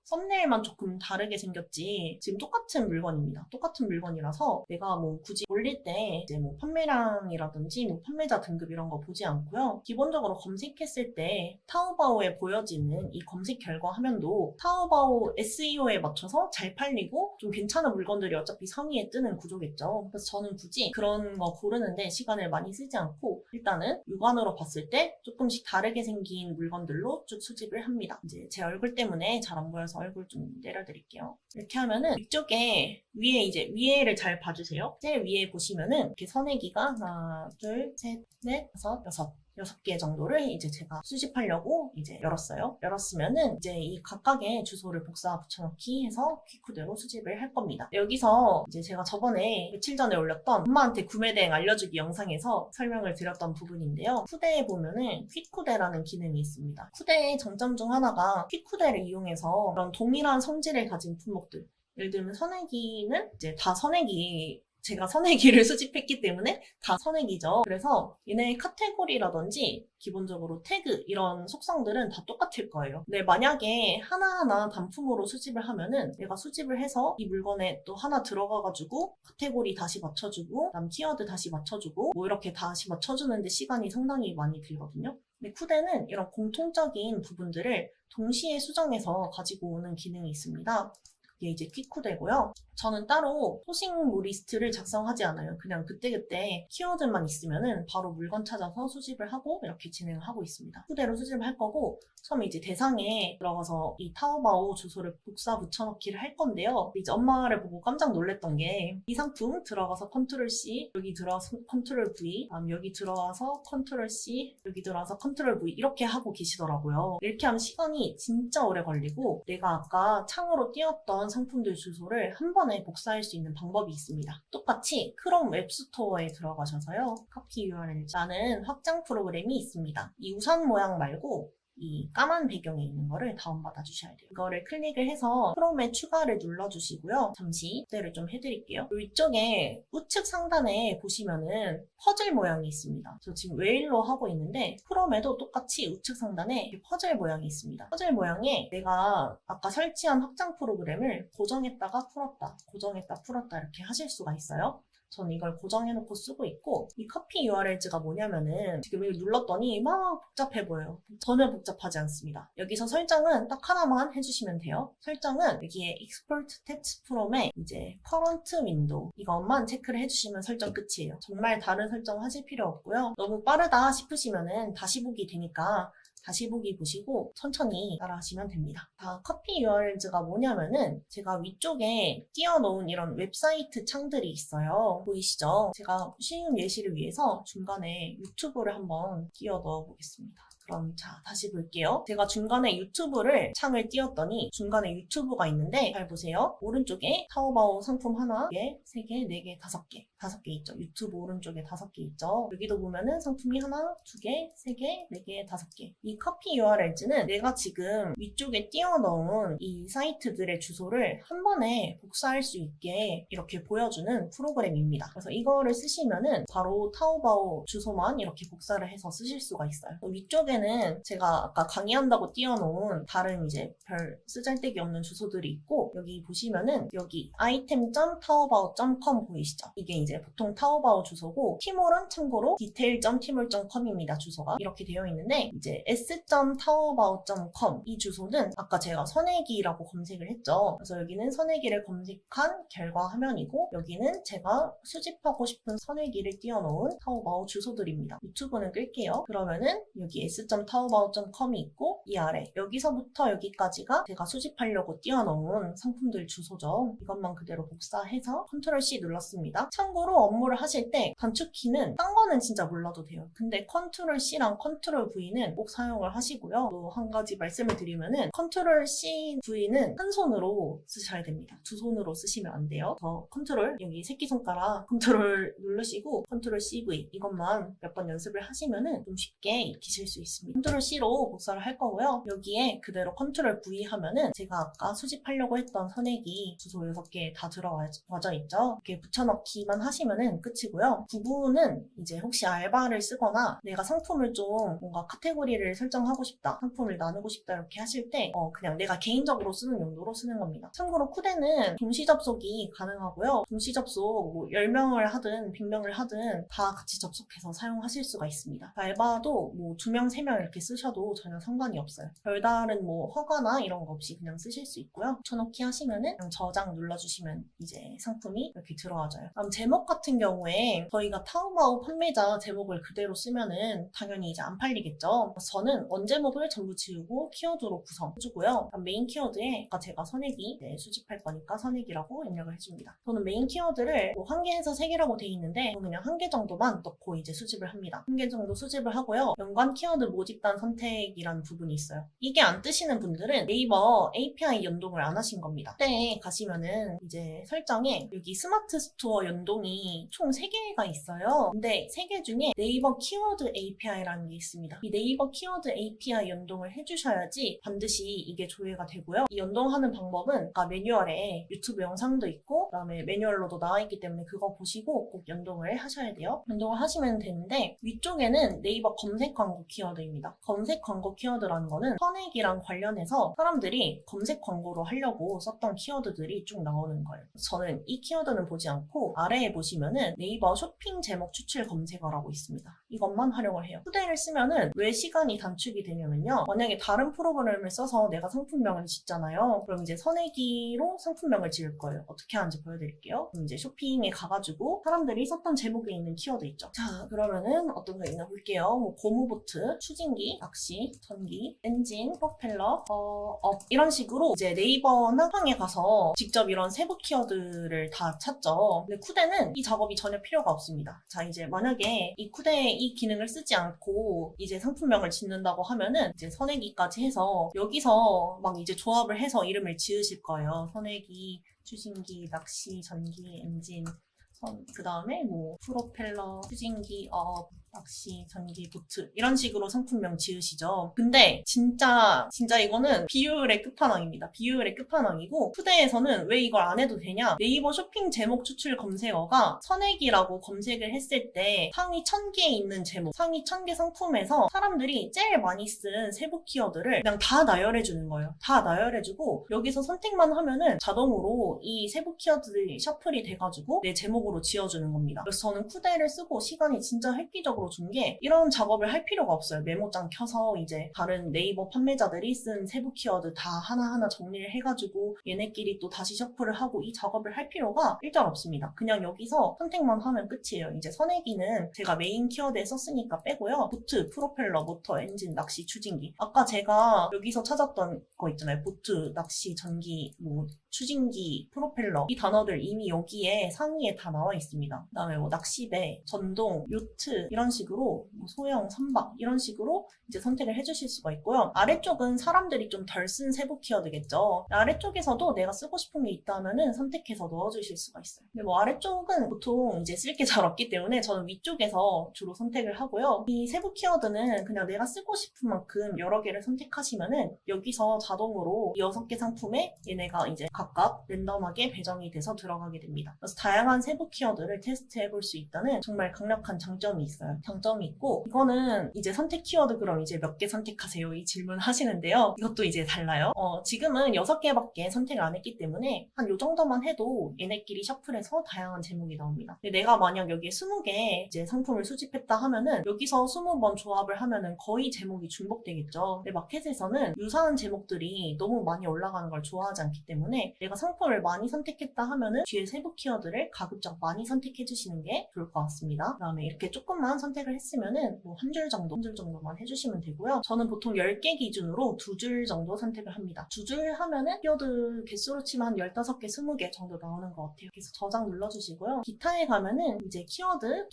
썸네일만 조금 다르게 생겼지 지금 똑같은 물건입니다. 똑같은 물건이라서 내가 뭐 굳이 올릴 때 이제 뭐 판매량이라든지 뭐 판매자 등급 이런 거 보지 않고요. 기본적으로 검색했을 때 타오바오에 보여지는 이 검색 결과 화면도 타오바오 SEO에 맞춰서 잘 팔리고 좀 괜찮은 물건들이 어차피 상위에 뜨는 구조겠죠. 그래서 저는 굳이 그런 거 고르는데 시간을 많이 쓰지 않고 일단은 육안으로 봤을 때 조금씩 다르게 생긴 물건들로 쭉 수집을 합니다. 이제 제 얼굴 때문에 잘 안 보여서 얼굴 좀 내려드릴게요. 이렇게 하면은 이쪽에 위에 이제 위에를 잘 봐주세요. 제일 위에 보시면은 이렇게 선행기가 하나, 둘, 셋, 넷, 다섯, 여섯 개 정도를 이제 제가 수집하려고 이제 열었어요. 열었으면은 이제 이 각각의 주소를 복사 붙여넣기 해서 퀵후대로 수집을 할 겁니다. 여기서 이제 제가 저번에 며칠 전에 올렸던 엄마한테 구매 대행 알려주기 영상에서 설명을 드렸던 부분인데요. 후대에 보면은 퀵후대라는 기능이 있습니다. 후대의 장점 중 하나가 퀵후대를 이용해서 그런 동일한 성질을 가진 품목들, 예를 들면 선행기는 이제 다 선행기, 제가 선행기를 수집했기 때문에 다 선행이죠. 그래서 얘네 카테고리라든지 기본적으로 태그 이런 속성들은 다 똑같을 거예요. 근데 만약에 하나하나 단품으로 수집을 하면은 내가 수집을 해서 이 물건에 또 하나 들어가가지고 카테고리 다시 맞춰주고 그다음 키워드 다시 맞춰주고 뭐 이렇게 다시 맞춰주는데 시간이 상당히 많이 들거든요. 근데 쿠데는 이런 공통적인 부분들을 동시에 수정해서 가지고 오는 기능이 있습니다. 이게 이제 퀵후대고요. 저는 따로 소식무 리스트를 작성하지 않아요. 그냥 그때그때 키워드만 있으면은 바로 물건 찾아서 수집을 하고 이렇게 진행을 하고 있습니다. 후대로 수집을 할 거고 처음에 이제 대상에 들어가서 이 타오바오 주소를 복사 붙여넣기를 할 건데요. 이제 엄마를 보고 깜짝 놀랐던 게 이 상품 들어가서 컨트롤 C, 여기 들어가서 컨트롤 V, 여기 들어가서 컨트롤 C, 여기 들어가서 컨트롤 V 이렇게 하고 계시더라고요. 이렇게 하면 시간이 진짜 오래 걸리고 내가 아까 창으로 띄웠던 상품들 주소를 한 번에 복사할 수 있는 방법이 있습니다. 똑같이 크롬 웹스토어에 들어가셔서요. 커피 URL라는 확장 프로그램이 있습니다. 이 우산 모양 말고 이 까만 배경에 있는 거를 다운받아 주셔야 돼요. 이거를 클릭을 해서 크롬에 추가를 눌러주시고요. 잠시 확대를 좀 해드릴게요. 이쪽에 우측 상단에 보시면은 퍼즐 모양이 있습니다. 저 지금 웨일로 하고 있는데 크롬에도 똑같이 우측 상단에 퍼즐 모양이 있습니다. 퍼즐 모양에 내가 아까 설치한 확장 프로그램을 고정했다가 풀었다, 고정했다 풀었다 이렇게 하실 수가 있어요. 저는 이걸 고정해놓고 쓰고 있고 이 커피 URL즈가 뭐냐면은 지금 이거 눌렀더니 막 복잡해 보여요. 전혀 복잡하지 않습니다. 여기서 설정은 딱 하나만 해주시면 돼요. 설정은 여기에 Export Text From에 이제 Current Window 이것만 체크를 해주시면 설정 끝이에요. 정말 다른 설정 하실 필요 없고요. 너무 빠르다 싶으시면은 다시 보기 되니까 다시 보기 보시고 천천히 따라하시면 됩니다. 다 커피 URL즈가 뭐냐면은 제가 위쪽에 띄워놓은 이런 웹사이트 창들이 있어요. 보이시죠? 제가 쉬운 예시를 위해서 중간에 유튜브를 한번 띄워 넣어 보겠습니다. 그럼 자 다시 볼게요. 제가 중간에 유튜브를 창을 띄웠더니 중간에 유튜브가 있는데 잘 보세요. 오른쪽에 타오바오 상품 하나, 2개, 3개, 4개, 5개 5개 있죠. 유튜브 오른쪽에 5개 있죠. 여기도 보면은 상품이 하나, 2개, 3개, 4개, 5개. 이 커피 URL즈는 내가 지금 위쪽에 띄워넣은 이 사이트들의 주소를 한 번에 복사할 수 있게 이렇게 보여주는 프로그램입니다. 그래서 이거를 쓰시면은 바로 타오바오 주소만 이렇게 복사를 해서 쓰실 수가 있어요. 위쪽에 후대는 제가 아까 강의한다고 띄워놓은 다른 이제 별 쓰잘데기 없는 주소들이 있고, 여기 보시면은 여기 item.taobao.com 보이시죠? 이게 이제 보통 타오바오 주소고, 티몰은 참고로 detail.tmall.com입니다. 주소가 이렇게 되어 있는데, 이제 s.taobao.com 이 주소는 아까 제가 선혜기라고 검색을 했죠. 그래서 여기는 선혜기를 검색한 결과 화면이고, 여기는 제가 수집하고 싶은 선혜기를 띄워놓은 타오바오 주소들입니다. 유튜브는 끌게요. 그러면은 여기 s.taobao.com이 있고, 이 아래 여기서부터 여기까지가 제가 수집하려고 띄워놓은 상품들 주소죠. 이것만 그대로 복사해서 컨트롤 C 눌렀습니다. 참고로 업무를 하실 때 단축키는 딴 거는 진짜 몰라도 돼요. 근데 컨트롤 C랑 컨트롤 V는 꼭 사용을 하시고요. 또 한 가지 말씀을 드리면은 컨트롤 C, V는 한 손으로 쓰셔야 됩니다. 두 손으로 쓰시면 안 돼요. 더 컨트롤, 여기 새끼손가락 컨트롤 누르시고 컨트롤 CV 이것만 몇 번 연습을 하시면은 좀 쉽게 익히실 수 있습니다. 컨트롤 C로 복사를 할 거고요. 여기에 그대로 컨트롤 V 하면은 제가 아까 수집하려고 했던 선액이 주소 6개 다 들어와져 있죠. 이렇게 붙여넣기만 하시면은 끝이고요. 부분은 이제 혹시 알바를 쓰거나 내가 상품을 좀 뭔가 카테고리를 설정하고 싶다, 상품을 나누고 싶다 이렇게 하실 때 그냥 내가 개인적으로 쓰는 용도로 쓰는 겁니다. 참고로 쿠데는 동시 접속이 가능하고요. 동시 접속 뭐 10명을 하든 100명을 하든 다 같이 접속해서 사용하실 수가 있습니다. 알바도 뭐 2명, 3명 이렇게 쓰셔도 전혀 상관이 없어요. 별다른 뭐 허가나 이런 거 없이 그냥 쓰실 수 있고요. 붙여넣기 하시면은 그냥 저장 눌러주시면 이제 상품이 이렇게 들어와져요. 그럼 제목 같은 경우에 저희가 타오바오 판매자 제목을 그대로 쓰면은 당연히 이제 안 팔리겠죠. 저는 원제목을 전부 지우고 키워드로 구성해주고요. 메인 키워드에 아까 제가 선액이 수집할 거니까 선액이라고 입력을 해줍니다. 저는 메인 키워드를 뭐 1개에서 3개라고 돼 있는데 그냥 1개 정도만 넣고 이제 수집을 합니다. 1개 정도 수집을 하고요. 연관 키워드 모집단 선택이라는 부분이 있어요. 이게 안 뜨시는 분들은 네이버 API 연동을 안 하신 겁니다. 그때 가시면은 이제 설정에 여기 스마트 스토어 연동이 총 3개가 있어요. 근데 3개 중에 네이버 키워드 API라는 게 있습니다. 이 네이버 키워드 API 연동을 해주셔야지 반드시 이게 조회가 되고요. 이 연동하는 방법은 아까 매뉴얼에 유튜브 영상도 있고 그다음에 매뉴얼로도 나와 있기 때문에 그거 보시고 꼭 연동을 하셔야 돼요. 연동을 하시면 되는데 위쪽에는 네이버 검색 광고 키워드입니다. 검색 광고 키워드라는 거는 선액이랑 관련해서 사람들이 검색 광고로 하려고 썼던 키워드들이 쭉 나오는 거예요. 저는 이 키워드는 보지 않고 아래에 보시면은 네이버 쇼핑 제목 추출 검색어라고 있습니다. 이것만 활용을 해요. 후대를 쓰면은 왜 시간이 단축이 되냐면요. 만약에 다른 프로그램을 써서 내가 상품명을 짓잖아요. 그럼 이제 선혜기로 상품명을 지을 거예요. 어떻게 하는지 보여드릴게요. 그럼 이제 쇼핑에 가가지고 사람들이 썼던 제목에 있는 키워드 있죠. 자, 그러면은 어떤 거 있나 볼게요. 뭐 고무보트, 추진기, 낚시, 전기, 엔진, 프로펠러, 업 이런 식으로 이제 네이버나 상황에 가서 직접 이런 세부 키워드를 다 찾죠. 근데 쿠데는 이 작업이 전혀 필요가 없습니다. 자, 이제 만약에 이 쿠데에 이 기능을 쓰지 않고 이제 상품명을 짓는다고 하면은 이제 선혜기까지 해서 여기서 막 이제 조합을 해서 이름을 지으실 거예요. 선혜기, 추진기, 낚시, 전기, 엔진, 그 다음에 뭐 프로펠러, 추진기, 낚시, 전기, 보트 이런 식으로 상품명 지으시죠. 근데 진짜 이거는 비효율의 끝판왕입니다. 비효율의 끝판왕이고 후대에서는 왜 이걸 안 해도 되냐? 네이버 쇼핑 제목 추출 검색어가 선액이라고 검색을 했을 때 상위 1000개 있는 제목, 상위 1000개 상품에서 사람들이 제일 많이 쓴 세부 키워드를 그냥 다 나열해주는 거예요. 다 나열해주고 여기서 선택만 하면은 자동으로 이 세부 키워드들이 셔플이 돼가지고 내 제목으로 지어주는 겁니다. 그래서 저는 쿠데를 쓰고 시간이 진짜 획기적으로 준 게 이런 작업을 할 필요가 없어요. 메모장 켜서 이제 다른 네이버 판매자들이 쓴 세부 키워드 다 하나하나 정리를 해가지고 얘네끼리 또 다시 셔플을 하고 이 작업을 할 필요가 일절 없습니다. 그냥 여기서 선택만 하면 끝이에요. 이제 선혜기는 제가 메인 키워드에 썼으니까 빼고요. 보트, 프로펠러, 모터, 엔진, 낚시, 추진기. 아까 제가 여기서 찾았던 거 있잖아요. 보트, 낚시, 전기, 뭐 추진기, 프로펠러 이 단어들 이미 여기에 상위에 다 나와 있습니다. 그다음에 뭐 낚시배, 전동, 요트 이런 식으로 뭐 소형, 선박 이런 식으로 이제 선택을 해주실 수가 있고요. 아래쪽은 사람들이 좀 덜 쓴 세부 키워드겠죠. 아래쪽에서도 내가 쓰고 싶은 게 있다면은 선택해서 넣어주실 수가 있어요. 근데 뭐 아래쪽은 보통 이제 쓸 게 잘 없기 때문에 저는 위쪽에서 주로 선택을 하고요. 이 세부 키워드는 그냥 내가 쓰고 싶은 만큼 여러 개를 선택하시면은 여기서 자동으로 이 6개 상품에 얘네가 이제 각각 랜덤하게 배정이 돼서 들어가게 됩니다. 그래서 다양한 세부 키워드를 테스트해 볼 수 있다는 정말 강력한 장점이 있어요. 장점이 있고, 이거는 이제 선택 키워드 그럼 이제 몇 개 선택하세요? 이 질문 하시는데요. 이것도 이제 달라요. 지금은 6개밖에 선택을 안 했기 때문에 한 요 정도만 해도 얘네끼리 셔플해서 다양한 제목이 나옵니다. 근데 내가 만약 여기에 20개 이제 상품을 수집했다 하면은 여기서 20번 조합을 하면은 거의 제목이 중복되겠죠. 근데 마켓에서는 유사한 제목들이 너무 많이 올라가는 걸 좋아하지 않기 때문에 내가 상품을 많이 선택했다 하면은 뒤에 세부 키워드를 가급적 많이 선택해 주시는 게 좋을 것 같습니다. 그 다음에 이렇게 조금만 선택을 했으면은 뭐 한 줄 정도만 해주시면 되고요. 저는 보통 10개 기준으로 2줄 정도 선택을 합니다. 2줄 하면은 키워드 개수로 치면 한 15개, 20개 정도 나오는 것 같아요. 그래서 저장 눌러주시고요. 기타에 가면은 이제 키워드,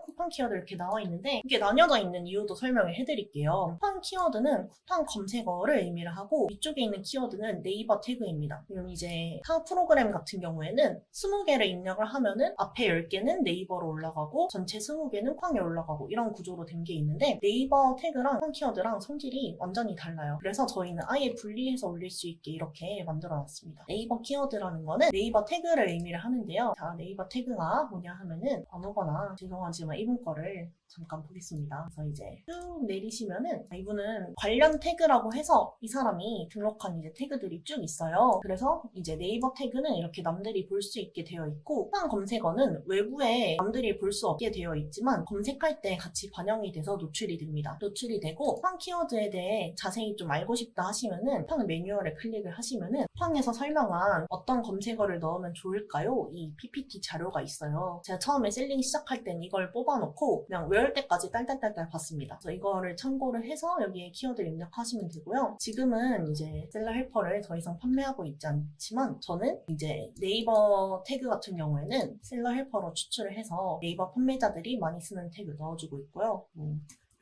쿠팡 키워드 이렇게 나와 있는데 이게 나뉘어져 있는 이유도 설명을 해드릴게요. 쿠팡 키워드는 쿠팡 검색어를 의미를 하고 위쪽에 있는 키워드는 네이버 태그입니다. 그럼 이제 타 프로그램 같은 경우에는 20개를 입력을 하면은 앞에 10개는 네이버로 올라가고 전체 20개는 쿠팡에 올라가고 이런 구조로 된 게 있는데 네이버 태그랑 쿠팡 키워드랑 성질이 완전히 달라요. 그래서 저희는 아예 분리해서 올릴 수 있게 이렇게 만들어놨습니다. 네이버 키워드라는 거는 네이버 태그를 의미를 하는데요. 자, 네이버 태그가 뭐냐 하면은 아무거나 죄송하지만 이분 거를 잠깐 보겠습니다. 그래서 이제 쭉 내리시면은 이분은 관련 태그라고 해서 이 사람이 등록한 이제 태그들이 쭉 있어요. 그래서 이제 네이버 태그는 이렇게 남들이 볼 수 있게 되어 있고 쿠팡 검색어는 외부에 남들이 볼 수 없게 되어 있지만 검색할 때 같이 반영이 돼서 노출이 됩니다. 노출이 되고 쿠팡 키워드에 대해 자세히 좀 알고 싶다 하시면은 쿠팡 매뉴얼에 클릭을 하시면은 쿠팡에서 설명한 어떤 검색어를 넣으면 좋을까요? 이 PPT 자료가 있어요. 제가 처음에 셀링 시작할 땐 이걸 뽑아놓고 그냥 외울 때까지 딸딸딸딸 봤습니다. 그래서 이거를 참고를 해서 여기에 키워드 입력하시면 되고요. 지금은 이제 셀러 헬퍼를 더 이상 판매하고 있지 않지만 저는 이제 네이버 태그 같은 경우에는 셀러 헬퍼로 추출을 해서 네이버 판매자들이 많이 쓰는 태그 넣어주고 있고요.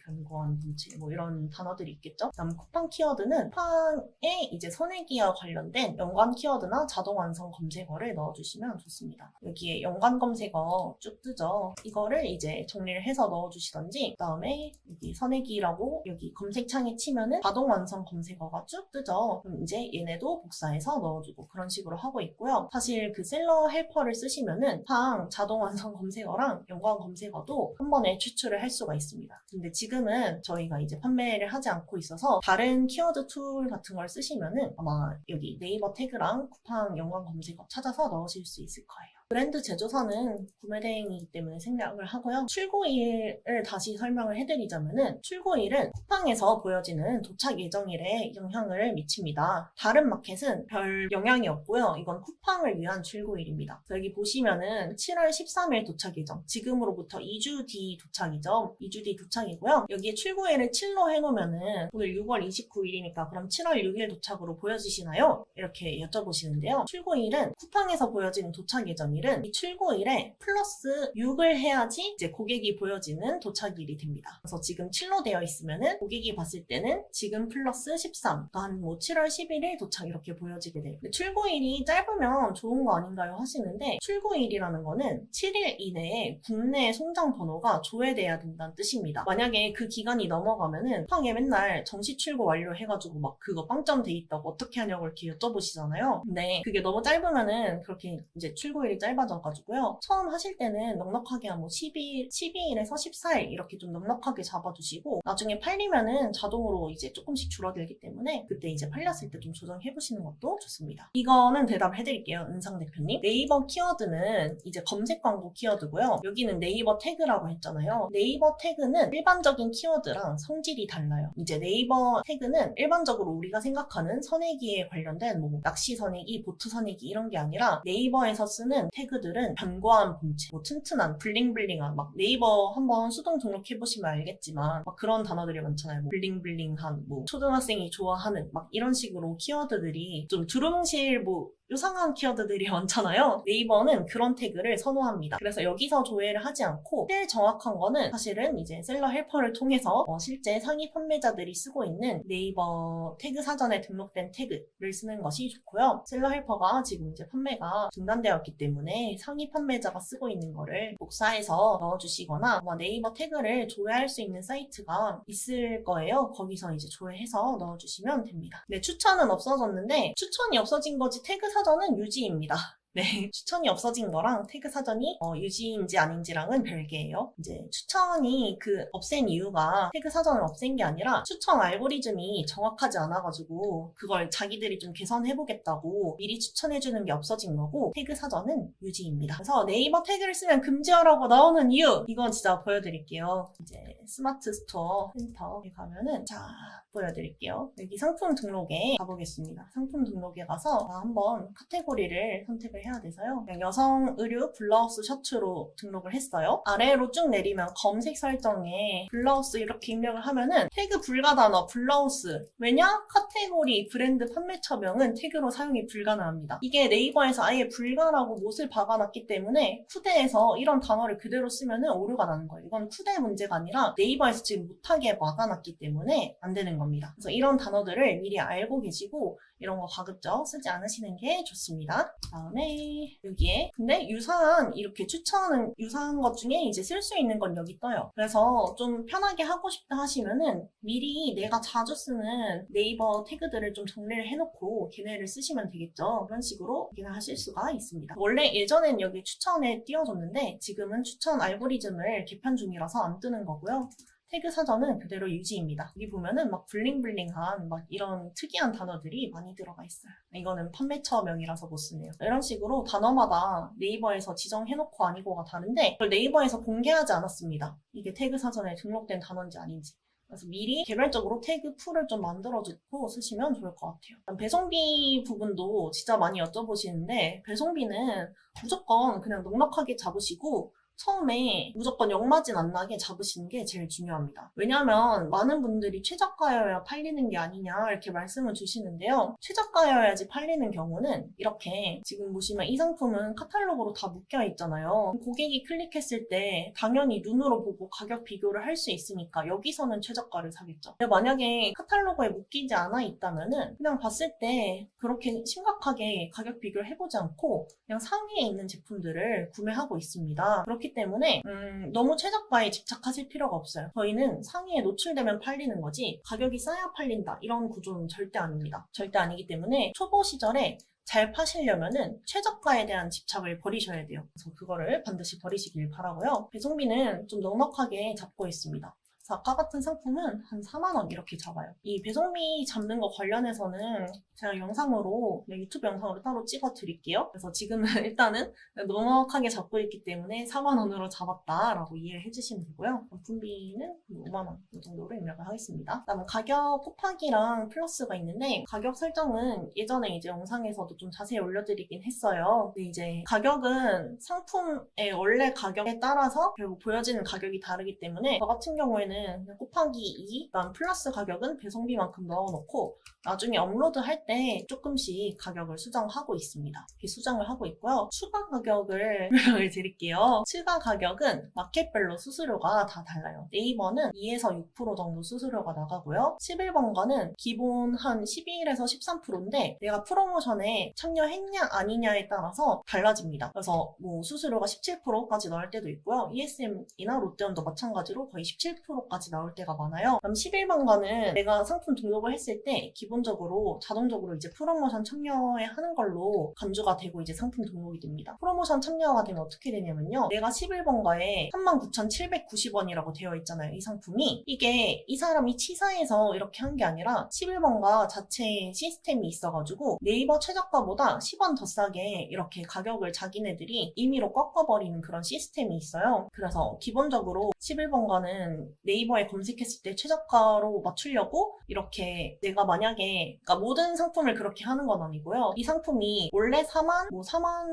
견고한 문체 뭐 이런 단어들이 있겠죠. 그다음 쿠팡 키워드는 쿠팡의 이제 선행기와 관련된 연관 키워드나 자동 완성 검색어를 넣어주시면 좋습니다. 여기에 연관 검색어 쭉 뜨죠. 이거를 이제 정리를 해서 넣어주시던지 그다음에 여기 선행기라고 여기 검색창에 치면은 자동 완성 검색어가 쭉 뜨죠. 그럼 이제 얘네도 복사해서 넣어주고 그런 식으로 하고 있고요. 사실 그 셀러 헬퍼를 쓰시면은 쿠팡 자동 완성 검색어랑 연관 검색어도 한 번에 추출을 할 수가 있습니다. 근데 지금은 저희가 이제 판매를 하지 않고 있어서 다른 키워드 툴 같은 걸 쓰시면은 아마 여기 네이버 태그랑 쿠팡 연관 검색어 찾아서 넣으실 수 있을 거예요. 브랜드 제조사는 구매 대행이기 때문에 생략을 하고요. 출고일을 다시 설명을 해드리자면은 출고일은 쿠팡에서 보여지는 도착 예정일에 영향을 미칩니다. 다른 마켓은 별 영향이 없고요. 이건 쿠팡을 위한 출고일입니다. 여기 보시면은 7월 13일 도착 예정. 지금으로부터 2주 뒤 도착이죠. 2주 뒤 도착이고요. 여기에 출고일을 7로 해놓으면은 오늘 6월 29일이니까 그럼 7월 6일 도착으로 보여지시나요? 이렇게 여쭤보시는데요. 출고일은 쿠팡에서 보여지는 도착 예정일 이 출고일에 플러스 6을 해야지 이제 고객이 보여지는 도착일이 됩니다. 그래서 지금 7로 되어 있으면은 고객이 봤을 때는 지금 플러스 13, 한 뭐 7월 11일 도착 이렇게 보여지게 돼요. 근데 출고일이 짧으면 좋은 거 아닌가요 하시는데 출고일이라는 거는 7일 이내에 국내 송장 번호가 조회돼야 된다는 뜻입니다. 만약에 그 기간이 넘어가면은 쿠팡에 맨날 정시 출고 완료 해가지고 막 그거 빵점 돼 있다고 어떻게 하냐고 이렇게 여쭤보시잖아요. 근데 그게 너무 짧으면은 그렇게 이제 출고일이 짧아져가지고요. 처음 하실 때는 넉넉하게 한 뭐 12일에서 14일 이렇게 좀 넉넉하게 잡아두시고 나중에 팔리면은 자동으로 이제 조금씩 줄어들기 때문에 그때 이제 팔렸을 때 좀 조정해보시는 것도 좋습니다. 이거는 대답해드릴게요. 은상 대표님. 네이버 키워드는 이제 검색 광고 키워드고요. 여기는 네이버 태그라고 했잖아요. 네이버 태그는 일반적인 키워드랑 성질이 달라요. 이제 네이버 태그는 일반적으로 우리가 생각하는 선행기에 관련된 뭐 낚시 선행기, 보트 선행기 이런 게 아니라 네이버에서 쓰는 태그들은 견고한 본체, 뭐 튼튼한, 블링블링한 막 네이버 한번 수동 등록해보시면 알겠지만 막 그런 단어들이 많잖아요. 뭐 블링블링한, 뭐 초등학생이 좋아하는 막 이런 식으로 키워드들이 좀 두루뭉실 뭐 요상한 키워드들이 많잖아요. 네이버는 그런 태그를 선호합니다. 그래서 여기서 조회를 하지 않고 제일 정확한 거는 사실은 이제 셀러 헬퍼를 통해서 실제 상위 판매자들이 쓰고 있는 네이버 태그 사전에 등록된 태그를 쓰는 것이 좋고요. 셀러 헬퍼가 지금 이제 판매가 중단되었기 때문에 상위 판매자가 쓰고 있는 거를 복사해서 넣어주시거나 아마 네이버 태그를 조회할 수 있는 사이트가 있을 거예요. 거기서 이제 조회해서 넣어주시면 됩니다. 네, 추천은 없어졌는데 추천이 없어진 거지 태그 사전은 유지입니다. 네, 추천이 없어진 거랑 태그 사전이 유지인지 아닌지랑은 별개예요. 이제 추천이 없앤 이유가 태그 사전을 없앤 게 아니라 추천 알고리즘이 정확하지 않아가지고 그걸 자기들이 좀 개선해보겠다고 미리 추천해주는 게 없어진 거고, 태그 사전은 유지입니다. 그래서 네이버 태그를 쓰면 금지어라고 나오는 이유, 이건 진짜 보여드릴게요. 이제 스마트 스토어 센터에 가면은, 자, 보여드릴게요. 여기 상품 등록에 가보겠습니다. 상품 등록에 가서 한번 카테고리를 선택을 해야 돼서요. 그냥 여성 의류 블라우스 셔츠로 등록을 했어요. 아래로 쭉 내리면 검색 설정에 블라우스 이렇게 입력을 하면은 태그 불가 단어 블라우스. 왜냐? 카테고리 브랜드 판매처명은 태그로 사용이 불가능합니다. 이게 네이버에서 아예 불가라고 못을 박아놨기 때문에 쿠데에서 이런 단어를 그대로 쓰면은 오류가 나는 거예요. 이건 쿠데 문제가 아니라 네이버에서 지금 못하게 막아놨기 때문에 안 되는 겁니다. 그래서 이런 단어들을 미리 알고 계시고 이런 거 가급적 쓰지 않으시는 게 좋습니다. 다음에 여기에 근데 이렇게 추천은 유사한 것 중에 이제 쓸 수 있는 건 여기 떠요. 그래서 좀 편하게 하고 싶다 하시면은 미리 내가 자주 쓰는 네이버 태그들을 좀 정리를 해놓고 걔네를 쓰시면 되겠죠. 그런 식으로 확인을 하실 수가 있습니다. 원래 예전엔 여기 추천에 띄워줬는데 지금은 추천 알고리즘을 개편 중이라서 안 뜨는 거고요. 태그 사전은 그대로 유지입니다. 여기 보면은 막 블링블링한 막 이런 특이한 단어들이 많이 들어가 있어요. 이거는 판매처명이라서 못 쓰네요. 이런 식으로 단어마다 네이버에서 지정해놓고 아니고가 다른데 그걸 네이버에서 공개하지 않았습니다. 이게 태그 사전에 등록된 단어인지 아닌지. 그래서 미리 개별적으로 태그 풀을 좀 만들어주고 쓰시면 좋을 것 같아요. 배송비 부분도 진짜 많이 여쭤보시는데 배송비는 무조건 그냥 넉넉하게 잡으시고 처음에 무조건 역마진 안 나게 잡으시는 게 제일 중요합니다. 왜냐면 많은 분들이 최저가여야 팔리는 게 아니냐 이렇게 말씀을 주시는데요. 최저가여야지 팔리는 경우는 이렇게 지금 보시면 이 상품은 카탈로그로 다 묶여 있잖아요. 고객이 클릭했을 때 당연히 눈으로 보고 가격 비교를 할 수 있으니까 여기서는 최저가를 사겠죠. 근데 만약에 카탈로그에 묶이지 않아 있다면은 그냥 봤을 때 그렇게 심각하게 가격 비교를 해보지 않고 그냥 상위에 있는 제품들을 구매하고 있습니다. 그렇기 때문에 너무 최저가에 집착하실 필요가 없어요. 저희는 상위에 노출되면 팔리는 거지 가격이 싸야 팔린다 이런 구조는 절대 아닙니다. 절대 아니기 때문에 초보 시절에 잘 파시려면은 최저가에 대한 집착을 버리셔야 돼요. 그래서 그거를 반드시 버리시길 바라고요. 배송비는 좀 넉넉하게 잡고 있습니다. 아까 같은 상품은 한 4만 원 이렇게 잡아요. 이 배송비 잡는 거 관련해서는 제가 유튜브 영상으로 따로 찍어 드릴게요. 그래서 지금은 일단은 넉넉하게 잡고 있기 때문에 4만 원으로 잡았다라고 이해를 해주시면 되고요. 반품비는 5만 원 이 정도로 입력을 하겠습니다. 그다음 가격 곱하기랑 플러스가 있는데 가격 설정은 예전에 이제 영상에서도 좀 자세히 올려드리긴 했어요. 근데 이제 가격은 상품의 원래 가격에 따라서 결국 보여지는 가격이 다르기 때문에 저 같은 경우에는 그냥 곱하기 2, 그다음 플러스 가격은 배송비만큼 넣어놓고 나중에 업로드할 때 조금씩 가격을 수정하고 있습니다. 이렇게 수정을 하고 있고요. 추가 가격을 설명을 드릴게요. 추가 가격은 마켓별로 수수료가 다 달라요. 네이버는 2에서 6% 정도 수수료가 나가고요. 11번가는 기본 한 12에서 13%인데 내가 프로모션에 참여했냐 아니냐에 따라서 달라집니다. 그래서 뭐 수수료가 17%까지 나올 때도 있고요. ESM이나 롯데온도 마찬가지로 거의 17%까지 나올 때가 많아요. 그럼 11번가는 내가 상품 등록을 했을 때 기본적으로 자동적으로 이제 프로모션 참여에 하는 걸로 간주가 되고 이제 상품 등록이 됩니다. 프로모션 참여가 되면 어떻게 되냐면요. 내가 11번가에 39,790원이라고 되어 있잖아요. 이 상품이. 이게 이 사람이 치사해서 이렇게 한 게 아니라 11번가 자체에 시스템이 있어가지고 네이버 최저가보다 10원 더 싸게 이렇게 가격을 자기네들이 임의로 꺾어버리는 그런 시스템이 있어요. 그래서 기본적으로 11번가는 네이버에 검색했을 때 최저가로 맞추려고 이렇게 내가 만약에 그러니까 모든 상품을 그렇게 하는 건 아니고요. 이 상품이 원래 4만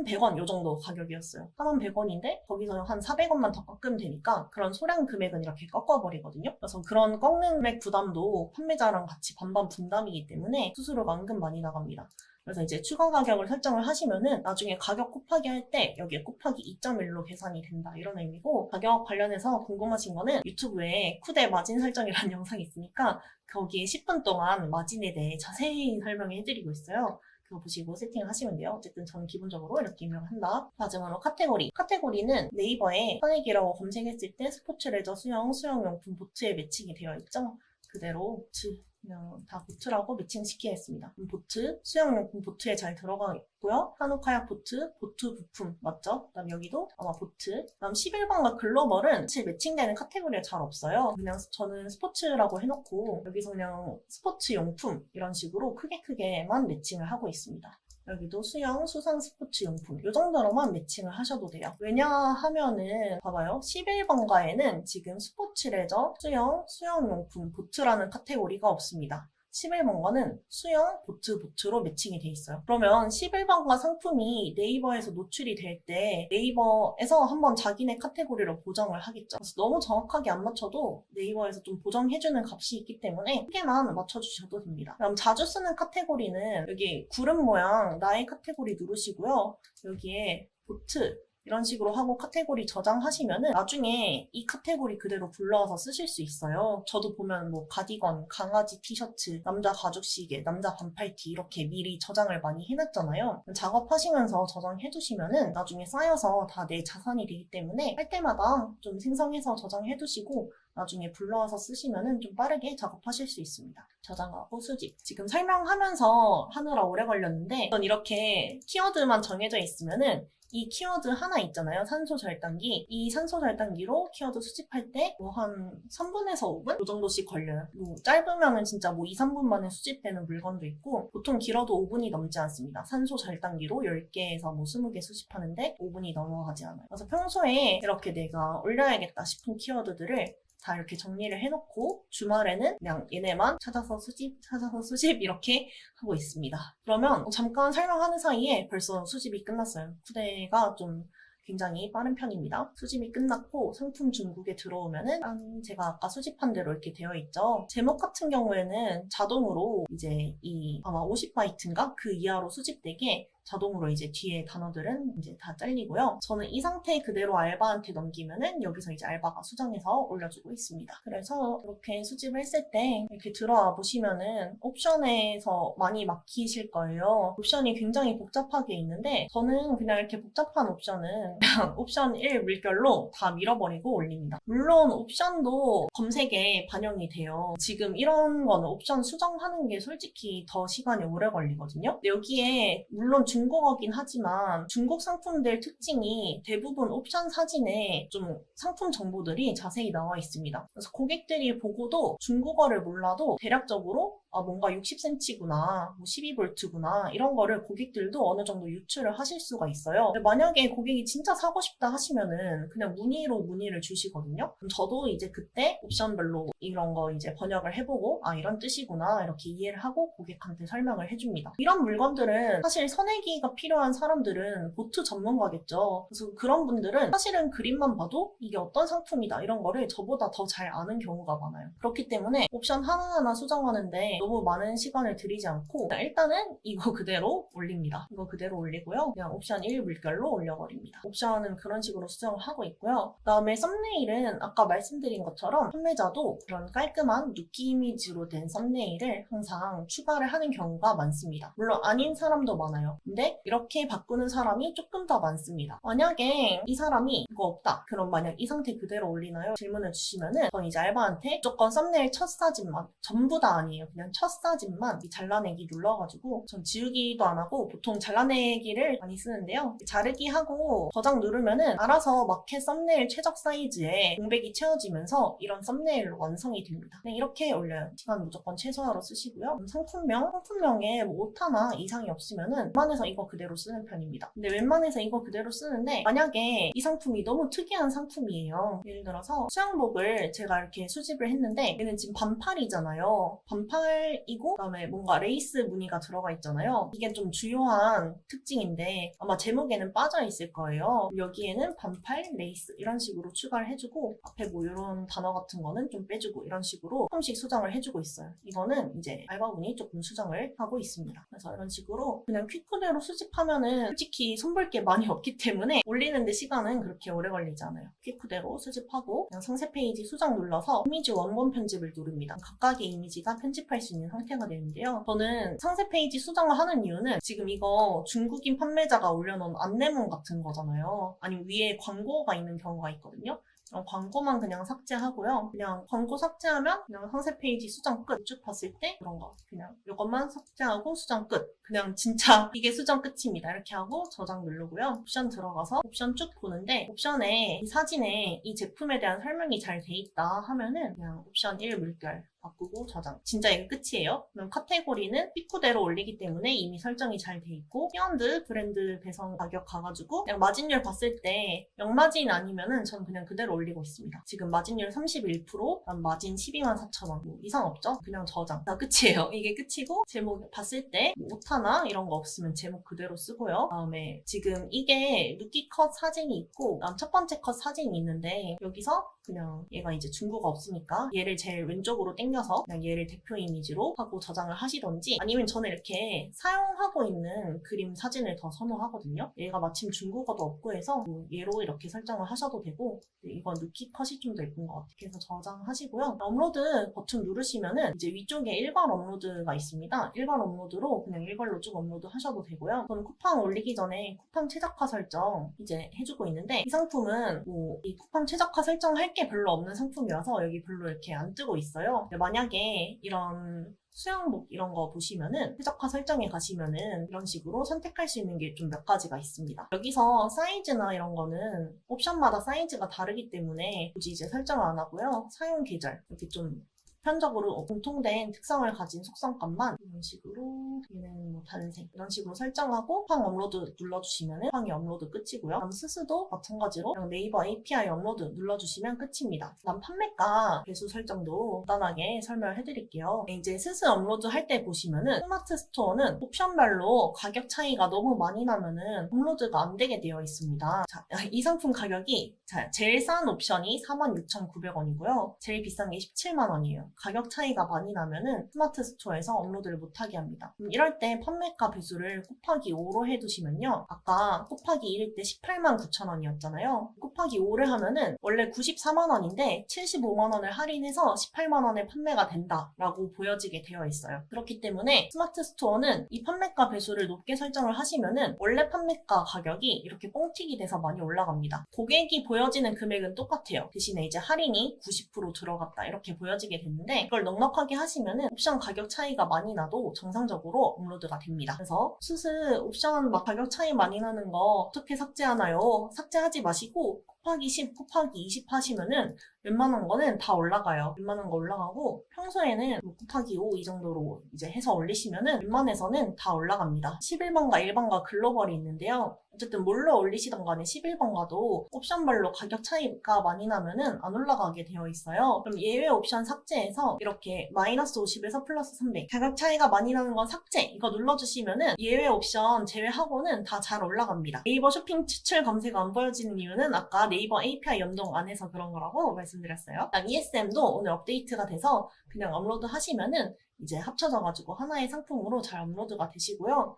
100원 요 정도 가격이었어요. 4만 100원인데 거기서 한 400원만 더 깎으면 되니까 그런 소량 금액은 이렇게 꺾어버리거든요. 그래서 그런 꺾는 금액 부담도 판매자랑 같이 반반 분담이기 때문에 수수료가 은근 많이 나갑니다. 그래서 이제 추가 가격을 설정을 하시면은 나중에 가격 곱하기 할 때 여기에 곱하기 2.1로 계산이 된다 이런 의미고, 가격 관련해서 궁금하신 거는 유튜브에 쿠데 마진 설정이라는 영상이 있으니까 거기에 10분 동안 마진에 대해 자세히 설명해 드리고 있어요. 그거 보시고 세팅을 하시면 돼요. 어쨌든 저는 기본적으로 이렇게 입력을 한다. 마지막으로 카테고리. 카테고리는 네이버에 선행기라고 검색했을 때 스포츠, 레저, 수영, 수영용품, 보트에 매칭이 되어 있죠. 그대로 보트 그냥 다 보트라고 매칭시키겠습니다. 보트, 수영용품 보트에 잘 들어가 있고요. 한우 카약 보트, 보트 부품 맞죠? 그다음 여기도 아마 보트. 그다음 11번과 글로벌은 사실 매칭되는 카테고리가 잘 없어요. 그냥 저는 스포츠라고 해놓고 여기서 그냥 스포츠 용품 이런 식으로 크게만 매칭을 하고 있습니다. 여기도 수영, 수상 스포츠 용품 이 정도로만 매칭을 하셔도 돼요. 왜냐하면은 봐봐요. 11번가에는 지금 스포츠 레저, 수영, 수영용품, 보트라는 카테고리가 없습니다. 11번가는 수영, 보트로 매칭이 돼 있어요. 그러면 11번가 상품이 네이버에서 노출이 될 때 네이버에서 한번 자기네 카테고리로 보정을 하겠죠. 그래서 너무 정확하게 안 맞춰도 네이버에서 좀 보정해주는 값이 있기 때문에 크게만 맞춰주셔도 됩니다. 그럼 자주 쓰는 카테고리는 여기 구름 모양 나의 카테고리 누르시고요. 여기에 보트 이런 식으로 하고 카테고리 저장하시면은 나중에 이 카테고리 그대로 불러와서 쓰실 수 있어요. 저도 보면 뭐 가디건, 강아지 티셔츠, 남자 가죽 시계, 남자 반팔티 이렇게 미리 저장을 많이 해놨잖아요. 작업하시면서 저장해두시면은 나중에 쌓여서 다 내 자산이 되기 때문에 할 때마다 좀 생성해서 저장해두시고 나중에 불러와서 쓰시면은 좀 빠르게 작업하실 수 있습니다. 저장하고 수집. 지금 설명하면서 하느라 오래 걸렸는데 이렇게 키워드만 정해져 있으면은 이 키워드 하나 있잖아요. 산소 절단기. 이 산소 절단기로 키워드 수집할 때 뭐 한 3분에서 5분? 이 정도씩 걸려요. 뭐 짧으면은 진짜 뭐 2, 3분 만에 수집되는 물건도 있고 보통 길어도 5분이 넘지 않습니다. 산소 절단기로 10개에서 뭐 20개 수집하는데 5분이 넘어가지 않아요. 그래서 평소에 이렇게 내가 올려야겠다 싶은 키워드들을 다 이렇게 정리를 해놓고 주말에는 그냥 얘네만 찾아서 수집 이렇게 하고 있습니다. 그러면 잠깐 설명하는 사이에 벌써 수집이 끝났어요. 후대가 좀 굉장히 빠른 편입니다. 수집이 끝났고 상품 중국에 들어오면은 제가 아까 수집한 대로 이렇게 되어 있죠. 제목 같은 경우에는 자동으로 이제 이 아마 50바이트인가? 그 이하로 수집되게 자동으로 이제 뒤에 단어들은 이제 다 잘리고요. 저는 이 상태 그대로 알바한테 넘기면은 여기서 이제 알바가 수정해서 올려주고 있습니다. 그래서 이렇게 수집을 했을 때 이렇게 들어와 보시면은 옵션에서 많이 막히실 거예요. 옵션이 굉장히 복잡하게 있는데 저는 그냥 이렇게 복잡한 옵션은 그냥 옵션 1 물결로 다 밀어버리고 올립니다. 물론 옵션도 검색에 반영이 돼요. 지금 이런 거는 옵션 수정하는 게 솔직히 더 시간이 오래 걸리거든요. 근데 여기에 물론 중국어긴 하지만 중국 상품들 특징이 대부분 옵션 사진에 좀 상품 정보들이 자세히 나와 있습니다. 그래서 고객들이 보고도 중국어를 몰라도 대략적으로 뭔가 60cm구나, 뭐 12V구나 이런 거를 고객들도 어느 정도 유추를 하실 수가 있어요. 만약에 고객이 진짜 사고 싶다 하시면은 그냥 문의를 주시거든요. 그럼 저도 이제 그때 옵션별로 이런 거 이제 번역을 해보고 이런 뜻이구나 이렇게 이해를 하고 고객한테 설명을 해줍니다. 이런 물건들은 사실 선회기가 필요한 사람들은 보트 전문가겠죠. 그래서 그런 분들은 사실은 그림만 봐도 이게 어떤 상품이다 이런 거를 저보다 더 잘 아는 경우가 많아요. 그렇기 때문에 옵션 하나하나 수정하는데 너무 많은 시간을 들이지 않고 일단은 이거 그대로 올립니다. 이거 그대로 올리고요. 그냥 옵션 1 물결로 올려버립니다. 옵션은 그런 식으로 수정을 하고 있고요. 그다음에 썸네일은 아까 말씀드린 것처럼 판매자도 그런 깔끔한 누키 이미지로 된 썸네일을 항상 추가를 하는 경우가 많습니다. 물론 아닌 사람도 많아요. 근데 이렇게 바꾸는 사람이 조금 더 많습니다. 만약에 이 사람이 이거 없다. 그럼 만약 이 상태 그대로 올리나요? 질문을 주시면은 전 이제 알바한테 무조건 썸네일 첫 사진만 전부 다 아니에요. 그냥 첫 사진만 이 잘라내기 눌러가지고 전 지우기도 안 하고 보통 잘라내기를 많이 쓰는데요. 자르기 하고 저장 누르면은 알아서 마켓 썸네일 최적 사이즈에 공백이 채워지면서 이런 썸네일로 완성이 됩니다. 그냥 이렇게 올려요. 시간 무조건 최소화로 쓰시고요. 상품명에 뭐 오타나 이상이 없으면은 웬만해서 이거 그대로 쓰는 편입니다. 근데 웬만해서 이거 그대로 쓰는데 만약에 이 상품이 너무 특이한 상품이에요. 예를 들어서 수영복을 제가 이렇게 수집을 했는데 얘는 지금 반팔이잖아요. 반팔이고 그다음에 뭔가 레이스 무늬가 들어가 있잖아요. 이게 좀 주요한 특징인데 아마 제목에는 빠져 있을 거예요. 여기에는 반팔, 레이스 이런 식으로 추가를 해주고 앞에 뭐 이런 단어 같은 거는 좀 빼주고 이런 식으로 조금씩 수정을 해주고 있어요. 이거는 이제 알바분이 조금 수정을 하고 있습니다. 그래서 이런 식으로 그냥 퀵코드로 수집하면은 솔직히 손볼 게 많이 없기 때문에 올리는데 시간은 그렇게 오래 걸리지 않아요. 퀵코드로 수집하고 그냥 상세 페이지 수정 눌러서 이미지 원본 편집을 누릅니다. 각각의 이미지가 편집할 수 있는 상태가 되는데요. 저는 상세 페이지 수정을 하는 이유는 지금 이거 중국인 판매자가 올려놓은 안내문 같은 거잖아요. 아니면 위에 광고가 있는 경우가 있거든요. 광고만 그냥 삭제하고요. 그냥 광고 삭제하면 그냥 상세 페이지 수정 끝. 쭉 봤을 때 그런 거 그냥 이것만 삭제하고 수정 끝. 그냥 진짜 이게 수정 끝입니다. 이렇게 하고 저장 누르고요. 옵션 들어가서 옵션 쭉 보는데 옵션에 이 사진에 이 제품에 대한 설명이 잘 돼 있다 하면은 그냥 옵션 1 물결 바꾸고 저장. 진짜 이게 끝이에요. 그럼 카테고리는 삐코대로 올리기 때문에 이미 설정이 잘 돼 있고 피언드 브랜드 배송 가격 가가지고 그냥 마진율 봤을 때 0마진 아니면은 전 그냥 그대로 올리고 있습니다. 지금 마진율 31%, 난 마진 124,000원. 뭐 이상 없죠? 그냥 저장. 다 끝이에요. 이게 끝이고 제목 봤을 때 오타나 이런 거 없으면 제목 그대로 쓰고요. 다음에 지금 이게 루키 컷 사진이 있고 그다음 첫 번째 컷 사진이 있는데 여기서 그냥 얘가 이제 중고가 없으니까 얘를 제일 왼쪽으로 당겨서 그냥 얘를 대표 이미지로 하고 저장을 하시던지 아니면 저는 이렇게 사용하고 있는 그림 사진을 더 선호하거든요. 얘가 마침 중고가도 없고 해서 얘로 이렇게 설정을 하셔도 되고 이건 루키 컷이 좀 더 예쁜 것 같아요. 그래서 저장하시고요. 업로드 버튼 누르시면은 이제 위쪽에 일괄 업로드가 있습니다. 일괄 업로드로 그냥 일괄로 쭉 업로드 하셔도 되고요. 저는 쿠팡 올리기 전에 쿠팡 최적화 설정 이제 해주고 있는데 이 상품은 뭐 이 쿠팡 최적화 설정할 게 별로 없는 상품이라서 여기 별로 이렇게 안 뜨고 있어요. 근데 만약에 이런 수영복 이런 거 보시면은 최적화 설정에 가시면은 이런 식으로 선택할 수 있는 게 좀 몇 가지가 있습니다. 여기서 사이즈나 이런 거는 옵션마다 사이즈가 다르기 때문에 굳이 이제 설정을 안 하고요. 사용 계절 이렇게 좀 보편적으로 공통된 특성을 가진 속성값만 이런 식으로 얘는 뭐 단색 이런 식으로 설정하고 쿠팡 업로드 눌러주시면 쿠팡이 업로드 끝이고요. 다음 스스도 마찬가지로 그냥 네이버 API 업로드 눌러주시면 끝입니다. 다음 판매가 배수 설정도 간단하게 설명을 해드릴게요. 이제 스스 업로드 할 때 보시면은 스마트 스토어는 옵션별로 가격 차이가 너무 많이 나면은 업로드가 안 되게 되어 있습니다. 자, 이 상품 가격이 제일 싼 옵션이 46,900원이고요. 제일 비싼 게 17만 원이에요. 가격 차이가 많이 나면은 스마트 스토어에서 업로드를 못하게 합니다. 이럴 때 판매가 배수를 곱하기 5로 해두시면요. 아까 곱하기 1일 때 18만 9천 원이었잖아요. 곱하기 5를 하면은 원래 94만 원인데 75만 원을 할인해서 18만 원에 판매가 된다라고 보여지게 되어 있어요. 그렇기 때문에 스마트 스토어는 이 판매가 배수를 높게 설정을 하시면은 원래 판매가 가격이 이렇게 뻥튀기 돼서 많이 올라갑니다. 고객이 보여지는 금액은 똑같아요. 대신에 이제 할인이 90% 들어갔다 이렇게 보여지게 됐는데 이걸 넉넉하게 하시면은 옵션 가격 차이가 많이 나도 정상적으로 업로드가 됩니다. 그래서 수스 옵션 막 가격 차이 많이 나는 거 어떻게 삭제하나요? 삭제하지 마시고 곱하기 10, 곱하기 20 하시면은 웬만한 거는 다 올라가요. 웬만한 거 올라가고 평소에는 곱하기 5 이 정도로 이제 해서 올리시면은 웬만해서는 다 올라갑니다. 11번가 1번가 글로벌이 있는데요. 어쨌든 뭘로 올리시던 간에 11번가도 옵션별로 가격 차이가 많이 나면은 안 올라가게 되어 있어요. 그럼 예외 옵션 삭제해서 이렇게 마이너스 50에서 플러스 300 가격 차이가 많이 나는 건 삭제 이거 눌러주시면은 예외 옵션 제외하고는 다 잘 올라갑니다. 네이버 쇼핑 추출 검색 안 보여지는 이유는 아까 네이버 API 연동 안 해서 그런 거라고 말씀드렸어요. ESM도 오늘 업데이트가 돼서 그냥 업로드 하시면은 이제 합쳐져가지고 하나의 상품으로 잘 업로드가 되시고요.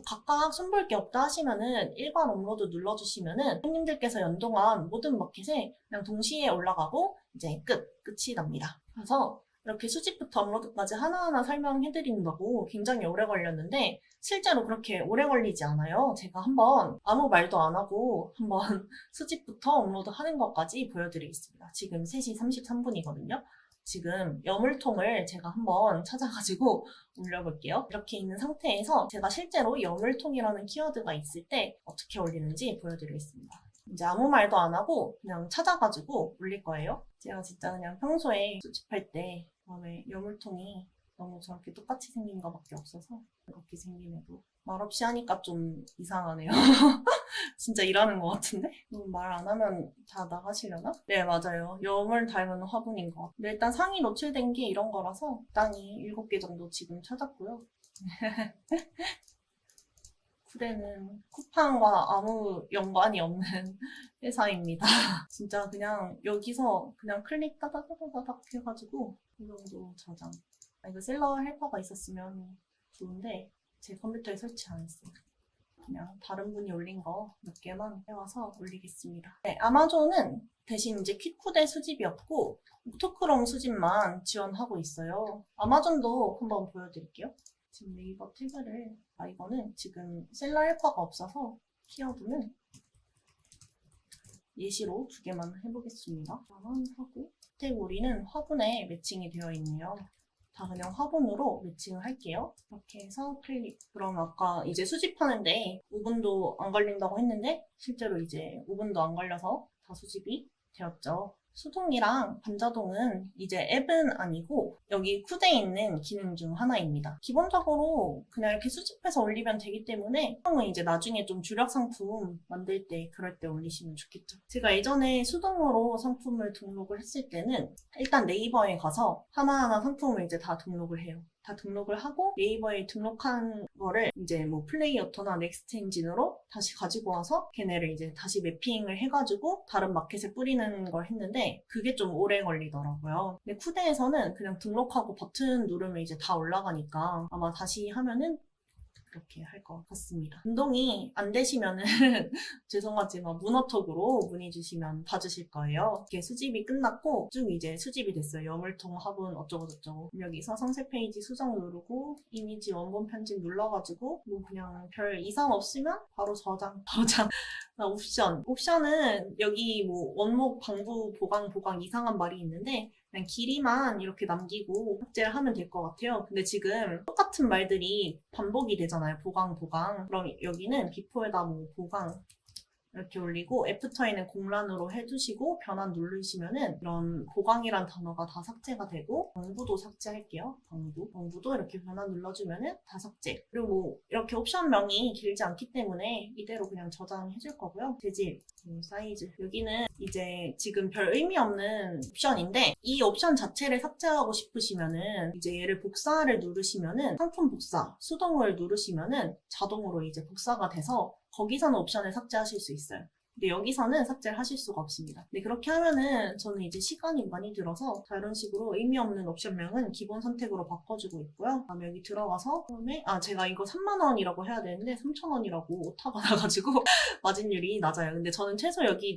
각각 손볼 게 없다 하시면은 일괄 업로드 눌러주시면은 손님들께서 연동한 모든 마켓에 그냥 동시에 올라가고 이제 끝이 납니다. 그래서 이렇게 수집부터 업로드까지 하나하나 설명해드린다고 굉장히 오래 걸렸는데 실제로 그렇게 오래 걸리지 않아요. 제가 한번 아무 말도 안 하고 한번 수집부터 업로드 하는 것까지 보여드리겠습니다. 지금 3시 33분이거든요. 지금 여물통을 제가 한번 찾아가지고 올려볼게요. 이렇게 있는 상태에서 제가 실제로 여물통이라는 키워드가 있을 때 어떻게 올리는지 보여드리겠습니다. 이제 아무 말도 안 하고 그냥 찾아가지고 올릴 거예요. 제가 진짜 그냥 평소에 수집할 때 그다음에 여물통이 너무 저렇게 똑같이 생긴 거밖에 없어서 이렇게 생긴 애도 말없이 하니까 좀 이상하네요. 진짜 일하는 것 같은데? 말 안 하면 다 나가시려나? 네, 맞아요. 염을 닮은 화분인 것 같아요. 근데 일단 상이 노출된 게 이런 거라서 적당히 7개 정도 지금 찾았고요. 쿠데는 쿠팡과 아무 연관이 없는 회사입니다. 진짜 그냥 여기서 그냥 클릭 따다다다닥 해가지고 이 정도 저장. 이거 셀러 헬퍼가 있었으면 좋은데 제 컴퓨터에 설치 안 했어요. 그냥 다른 분이 올린 거 몇 개만 해와서 올리겠습니다. 네, 아마존은 대신 이제 퀵후대 수집이 없고 오토크롬 수집만 지원하고 있어요. 아마존도 한번 보여드릴게요. 지금 네이버 태그를 이거는 지금 셀러 헬퍼가 없어서 키워드는 예시로 2개만 해보겠습니다. 하고 카테고리는 화분에 매칭이 되어 있네요. 다 그냥 화분으로 매칭을 할게요. 이렇게 해서 클릭. 그럼 아까 이제 수집하는데 5분도 안 걸린다고 했는데 실제로 이제 5분도 안 걸려서 다 수집이 되었죠. 수동이랑 반자동은 이제 앱은 아니고 여기 큐대에 있는 기능 중 하나입니다. 기본적으로 그냥 이렇게 수집해서 올리면 되기 때문에 수동은 이제 나중에 좀 주력 상품 만들 때 그럴 때 올리시면 좋겠죠. 제가 예전에 수동으로 상품을 등록을 했을 때는 일단 네이버에 가서 하나하나 상품을 이제 다 등록을 해요. 다 등록을 하고 네이버에 등록한 거를 이제 뭐 플레이어터나 넥스트 엔진으로 다시 가지고 와서 걔네를 이제 다시 매핑을 해가지고 다른 마켓에 뿌리는 걸 했는데 그게 좀 오래 걸리더라고요. 근데 큐대에서는 그냥 등록하고 버튼 누르면 이제 다 올라가니까 아마 다시 하면은 그렇게 할 것 같습니다. 운동이 안 되시면은 죄송하지만 문어톡으로 문의 주시면 봐주실 거예요. 이렇게 수집이 끝났고 쭉 이제 수집이 됐어요. 여물통, 화분 어쩌고저쩌고. 여기서 상세 페이지 수정 누르고 이미지 원본 편집 눌러가지고 뭐 그냥 별 이상 없으면 바로 저장. 옵션은 여기 뭐 원목, 방부, 보강 이상한 말이 있는데 그냥 길이만 이렇게 남기고 삭제를 하면 될 것 같아요. 근데 지금 똑같은 말들이 반복이 되잖아요. 보강. 그럼 여기는 비포에다 뭐 보강 이렇게 올리고 애프터에는 공란으로 해주시고 변환 누르시면은 이런 보강이란 단어가 다 삭제가 되고 방부도 삭제할게요. 방부도 이렇게 변환 눌러주면은 다 삭제. 그리고 뭐 이렇게 옵션명이 길지 않기 때문에 이대로 그냥 저장해줄 거고요. 재질, 사이즈. 여기는 이제 지금 별 의미 없는 옵션인데 이 옵션 자체를 삭제하고 싶으시면은 이제 얘를 복사를 누르시면은 상품 복사, 수동을 누르시면은 자동으로 이제 복사가 돼서 거기서는 옵션을 삭제하실 수 있어요. 근데 여기서는 삭제를 하실 수가 없습니다. 근데 그렇게 하면은 저는 이제 시간이 많이 들어서 자, 이런 식으로 의미 없는 옵션명은 기본 선택으로 바꿔주고 있고요. 그다음에 여기 들어가서 처음에 제가 이거 3만원이라고 해야 되는데 3,000원이라고 오타가 나가지고 마진율이 낮아요. 근데 저는 최소 여기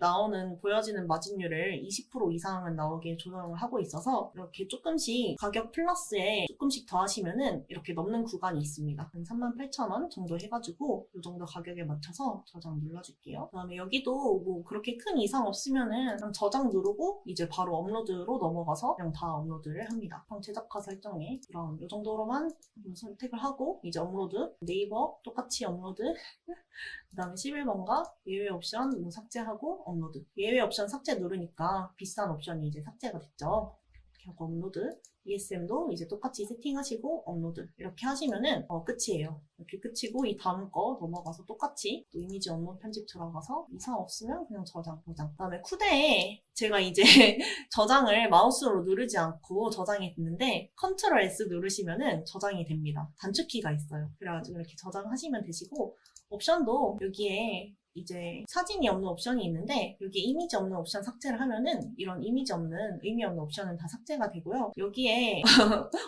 보여지는 마진율을 20% 이상은 나오게 조정을 하고 있어서 이렇게 조금씩 가격 플러스에 조금씩 더 하시면은 이렇게 넘는 구간이 있습니다. 한 38,000원 정도 해가지고 이 정도 가격에 맞춰서 저장 눌러줄게요. 그다음에 여기도 뭐 그렇게 큰 이상 없으면은 그냥 저장 누르고 이제 바로 업로드로 넘어가서 그냥 다 업로드를 합니다. 제작화 설정에 그럼 이 정도로만 선택을 하고 이제 업로드, 네이버 똑같이 업로드 그 다음에 11번가 예외 옵션 뭐 삭제하고 업로드. 예외 옵션 삭제 누르니까 비싼 옵션이 이제 삭제가 됐죠. 이렇게 하고 업로드. ESM도 이제 똑같이 세팅하시고 업로드 이렇게 하시면은 끝이에요. 이렇게 끝이고 이 다음 거 넘어가서 똑같이 또 이미지 업로드 편집 들어가서 이상 없으면 그냥 저장. 그 다음에 큐대에 제가 이제 저장을 마우스로 누르지 않고 저장이 됐는데 컨트롤 S 누르시면은 저장이 됩니다. 단축키가 있어요. 그래가지고 이렇게 저장하시면 되시고 옵션도 여기에 이제 사진이 없는 옵션이 있는데 여기 이미지 없는 옵션 삭제를 하면은 이런 이미지 없는 의미 없는 옵션은 다 삭제가 되고요. 여기에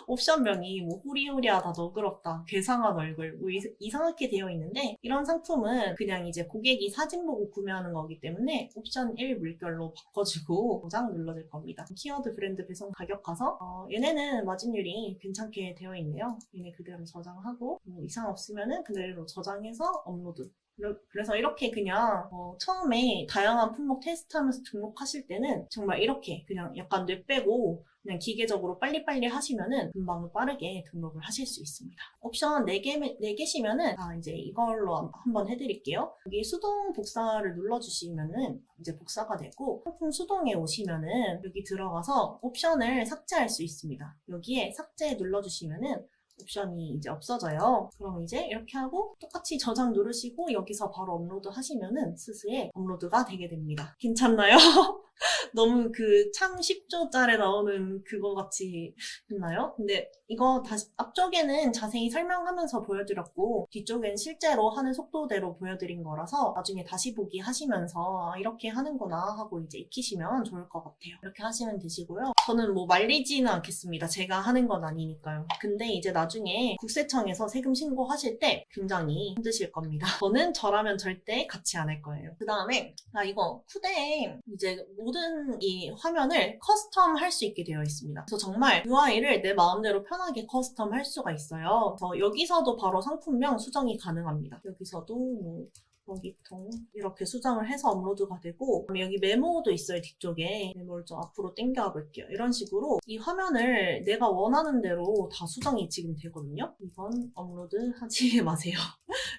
옵션명이 뭐 후리후리하다, 너그럽다, 괴상한 얼굴 뭐 이상하게 되어 있는데 이런 상품은 그냥 이제 고객이 사진 보고 구매하는 거기 때문에 옵션 1 물결로 바꿔주고 저장 눌러줄 겁니다. 키워드 브랜드 배송 가격 가서 얘네는 마진율이 괜찮게 되어 있네요. 얘네 그대로 저장하고 뭐 이상 없으면은 그대로 저장해서 업로드. 그래서 이렇게 그냥 처음에 다양한 품목 테스트하면서 등록하실 때는 정말 이렇게 그냥 약간 뇌 빼고 그냥 기계적으로 빨리빨리 하시면은 금방 빠르게 등록을 하실 수 있습니다. 옵션 4개시면은 이제 이걸로 한번 해드릴게요. 여기 수동 복사를 눌러주시면은 이제 복사가 되고 상품 수동에 오시면은 여기 들어가서 옵션을 삭제할 수 있습니다. 여기에 삭제 눌러주시면은 옵션이 이제 없어져요. 그럼 이제 이렇게 하고 똑같이 저장 누르시고 여기서 바로 업로드 하시면은 스스에 업로드가 되게 됩니다. 괜찮나요? 너무 그 참 10조짜리 나오는 그거 같이 했나요? 근데 이거 다시 앞쪽에는 자세히 설명하면서 보여드렸고 뒤쪽엔 실제로 하는 속도대로 보여드린 거라서 나중에 다시 보기 하시면서 이렇게 하는구나 하고 이제 익히시면 좋을 것 같아요. 이렇게 하시면 되시고요. 저는 뭐 말리지는 않겠습니다. 제가 하는 건 아니니까요. 근데 이제 나중에 국세청에서 세금 신고하실 때 굉장히 힘드실 겁니다. 저라면 절대 같이 안 할 거예요. 그 다음에 이거 큐대에 이제 모든 이 화면을 커스텀 할 수 있게 되어 있습니다. 그래서 정말 UI를 내 마음대로 편하게 커스텀 할 수가 있어요. 그래서 여기서도 바로 상품명 수정이 가능합니다. 여기서도 뭐 여기통 이렇게 수정을 해서 업로드가 되고, 여기 메모도 있어요. 뒤쪽에 메모를 좀 앞으로 당겨 볼게요. 이런 식으로 이 화면을 내가 원하는 대로 다 수정이 지금 되거든요. 이건 업로드 하지 마세요.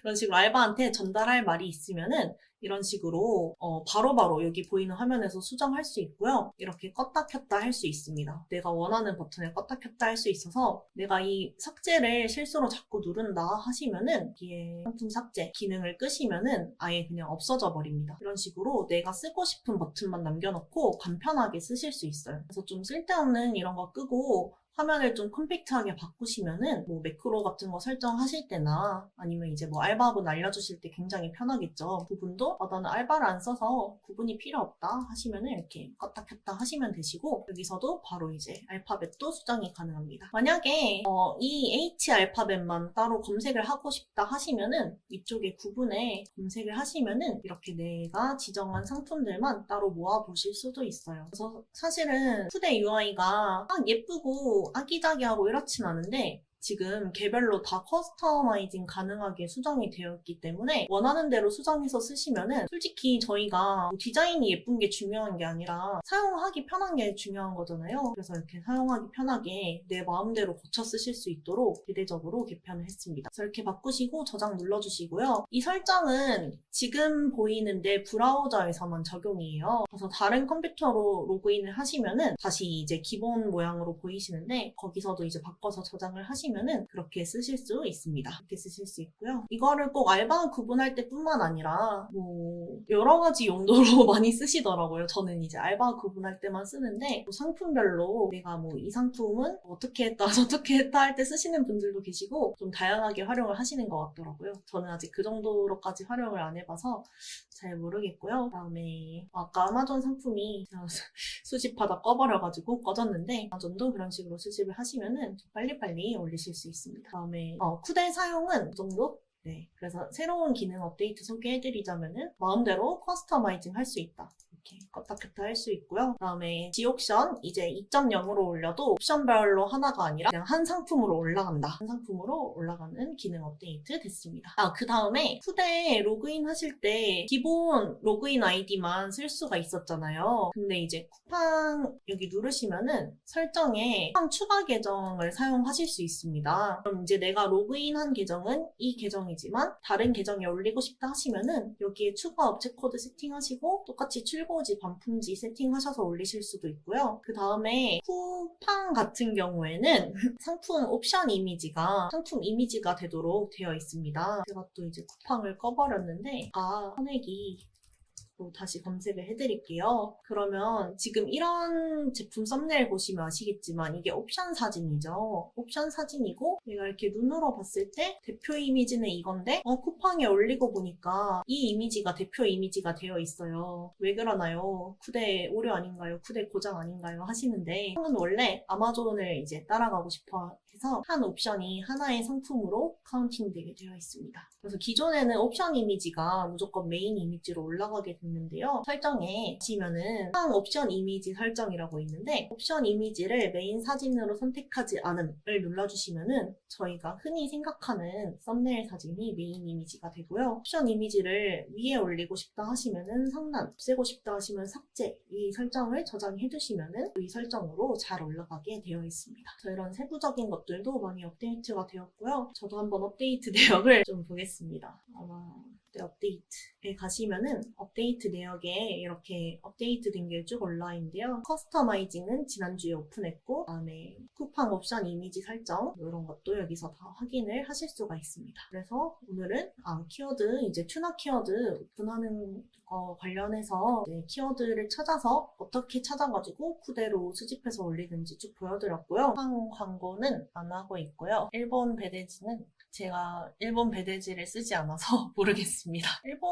이런 식으로 알바한테 전달할 말이 있으면은 이런 식으로 바로바로 여기 보이는 화면에서 수정할 수 있고요. 이렇게 껐다 켰다 할 수 있습니다. 내가 원하는 버튼을 껐다 켰다 할 수 있어서 내가 이 삭제를 실수로 자꾸 누른다 하시면은 여기에 상품 삭제 기능을 끄시면은 아예 그냥 없어져 버립니다. 이런 식으로 내가 쓰고 싶은 버튼만 남겨놓고 간편하게 쓰실 수 있어요. 그래서 좀 쓸데없는 이런 거 끄고 화면을 좀 컴팩트하게 바꾸시면은 뭐 매크로 같은 거 설정하실 때나 아니면 이제 뭐 알바분 알려주실 때 굉장히 편하겠죠. 부분도 나는 알바를 안 써서 구분이 필요 없다 하시면은 이렇게 껐다 켰다 하시면 되시고, 여기서도 바로 이제 알파벳도 수정이 가능합니다. 만약에 이 H 알파벳만 따로 검색을 하고 싶다 하시면은 위쪽에 구분에 검색을 하시면은 이렇게 내가 지정한 상품들만 따로 모아 보실 수도 있어요. 그래서 사실은 후대 UI가 막 예쁘고 아기자기하고 이렇진 않은데 지금 개별로 다 커스터마이징 가능하게 수정이 되어 있기 때문에 원하는 대로 수정해서 쓰시면은 솔직히 저희가 디자인이 예쁜 게 중요한 게 아니라 사용하기 편한 게 중요한 거잖아요. 그래서 이렇게 사용하기 편하게 내 마음대로 고쳐 쓰실 수 있도록 대대적으로 개편을 했습니다. 그래서 이렇게 바꾸시고 저장 눌러주시고요. 이 설정은 지금 보이는 내 브라우저에서만 적용이에요. 그래서 다른 컴퓨터로 로그인을 하시면은 다시 이제 기본 모양으로 보이시는데 거기서도 이제 바꿔서 저장을 하시면은 그렇게 쓰실 수 있습니다. 이렇게 쓰실 수 있고요. 이거를 꼭 알바 구분할 때뿐만 아니라 뭐 여러 가지 용도로 많이 쓰시더라고요. 저는 이제 알바 구분할 때만 쓰는데 뭐 상품별로 내가 뭐 이 상품은 어떻게 했다 저렇게 했다 할 때 쓰시는 분들도 계시고 좀 다양하게 활용을 하시는 것 같더라고요. 저는 아직 그 정도로까지 활용을 안 해봐서 잘 모르겠고요. 그다음에 아까 아마존 상품이 수집하다 꺼버려가지고 꺼졌는데 아마존도 그런 식으로 수집을 하시면은 빨리빨리 올리실 수 있습니다. 다음에 쿠데 사용은 이 정도? 네, 그래서 새로운 기능 업데이트 소개해드리자면은 마음대로 커스터마이징 할 수 있다. 이렇게 껐다 켰다 할 수 있고요. 그다음에 G옵션 이제 2.0으로 올려도 옵션별로 하나가 아니라 그냥 한 상품으로 올라간다. 한 상품으로 올라가는 기능 업데이트 됐습니다. 그 다음에 후대 로그인 하실 때 기본 로그인 아이디만 쓸 수가 있었잖아요. 근데 이제 쿠팡 여기 누르시면은 설정에 쿠팡 추가 계정을 사용하실 수 있습니다. 그럼 이제 내가 로그인한 계정은 이 계정이지만 다른 계정에 올리고 싶다 하시면은 여기에 추가 업체 코드 세팅하시고 똑같이 출고지, 반품지 세팅하셔서 올리실 수도 있고요. 그 다음에 쿠팡 같은 경우에는 상품 옵션 이미지가 상품 이미지가 되도록 되어 있습니다. 제가 또 이제 쿠팡을 꺼버렸는데 선액이 다시 검색을 해드릴게요. 그러면 지금 이런 제품 썸네일 보시면 아시겠지만 이게 옵션 사진이죠. 옵션 사진이고 내가 이렇게 눈으로 봤을 때 대표 이미지는 이건데 쿠팡에 올리고 보니까 이 이미지가 대표 이미지가 되어 있어요. 왜 그러나요? 쿠데 오류 아닌가요? 쿠데 고장 아닌가요? 하시는데 쿠팡은 원래 아마존을 이제 따라가고 싶어 해서 한 옵션이 하나의 상품으로 카운팅되게 되어 있습니다. 그래서 기존에는 옵션 이미지가 무조건 메인 이미지로 올라가게 됐는데요. 설정에 보시면은 쿠팡 옵션 이미지 설정이라고 있는데 옵션 이미지를 메인 사진으로 선택하지 않음을 눌러주시면은 저희가 흔히 생각하는 썸네일 사진이 메인 이미지가 되고요. 옵션 이미지를 위에 올리고 싶다 하시면은 상단, 없애고 싶다 하시면 삭제 이 설정을 저장해 두시면은 이 설정으로 잘 올라가게 되어 있습니다. 그래서 이런 세부적인 것들도 많이 업데이트가 되었고요. 저도 한번 업데이트 내역을 좀 보겠습니다. 아마 업데이트에 가시면은 업데이트 내역에 이렇게 업데이트된 게 쭉 올라와 있는데요. 커스터마이징은 지난주에 오픈했고 그다음에 쿠팡 옵션 이미지 설정 이런 것도 여기서 다 확인을 하실 수가 있습니다. 그래서 오늘은 키워드 이제 튜너 키워드 오픈하는 거 관련해서 키워드를 찾아서 어떻게 찾아가지고 그대로 수집해서 올리는지 쭉 보여드렸고요. 쿠팡 광고는 안 하고 있고요. 일본 배대지는 제가 일본 배대지를 쓰지 않아서 모르겠습니다. 일본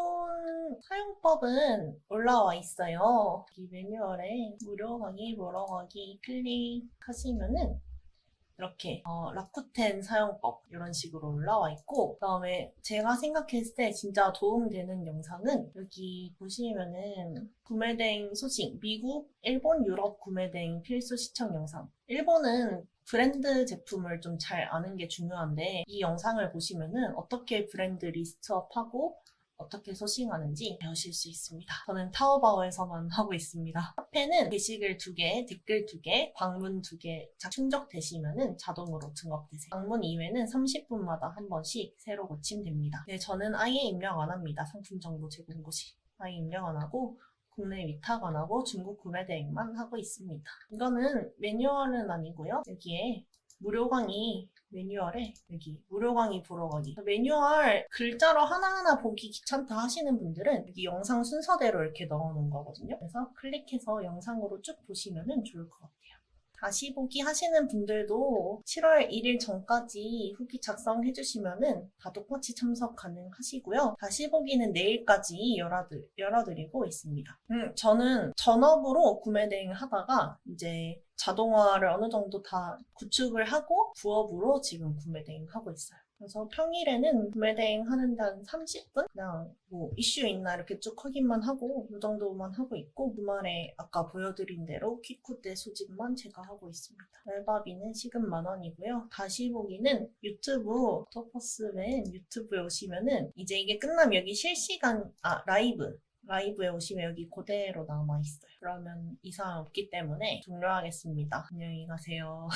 사용법은 올라와 있어요. 이 매뉴얼에 무료 강의 보러 가기 클릭하시면은 이렇게 라쿠텐 사용법 이런 식으로 올라와 있고 그 다음에 제가 생각했을 때 진짜 도움되는 영상은 여기 보시면은 구매된 소식 미국, 일본, 유럽 구매된 필수 시청 영상 일본은 브랜드 제품을 좀 잘 아는 게 중요한데 이 영상을 보시면은 어떻게 브랜드 리스트업하고 어떻게 소싱하는지 배우실 수 있습니다. 저는 타오바오에서만 하고 있습니다. 카페는 게시글 2개, 댓글 2개, 방문 2개 충족되시면 자동으로 등록되세요. 방문 이외는 30분마다 한 번씩 새로 고침됩니다. 네, 저는 아예 입력 안 합니다. 상품 정보 제공 고시. 아예 입력 안 하고 국내 위탁 안 하고 중국 구매 대행만 하고 있습니다. 이거는 매뉴얼은 아니고요. 여기에 무료 강의 매뉴얼에 여기 무료 강의 보러 가기. 매뉴얼 글자로 하나하나 보기 귀찮다 하시는 분들은 여기 영상 순서대로 이렇게 넣어놓은 거거든요. 그래서 클릭해서 영상으로 쭉 보시면 좋을 것 같아요. 다시 보기 하시는 분들도 7월 1일 전까지 후기 작성해주시면은 다 똑같이 참석 가능하시고요. 다시 보기는 내일까지 열어드리고 있습니다. 저는 전업으로 구매 대행 하다가 이제 자동화를 어느 정도 다 구축을 하고 부업으로 지금 구매 대행 하고 있어요. 그래서 평일에는 구매 대행 하는데 한 30분? 그냥 뭐 이슈 있나 이렇게 쭉 확인만 하고 이 정도만 하고 있고 주말에 아까 보여드린 대로 퀵후대 수집만 제가 하고 있습니다. 알바비는 시급 10,000원이고요. 다시 보기는 유튜브 오토퍼스맨 유튜브에 오시면은 이제 이게 끝나면 여기 실시간 라이브에 오시면 여기 그대로 남아있어요. 그러면 이상 없기 때문에 종료하겠습니다. 안녕히 가세요.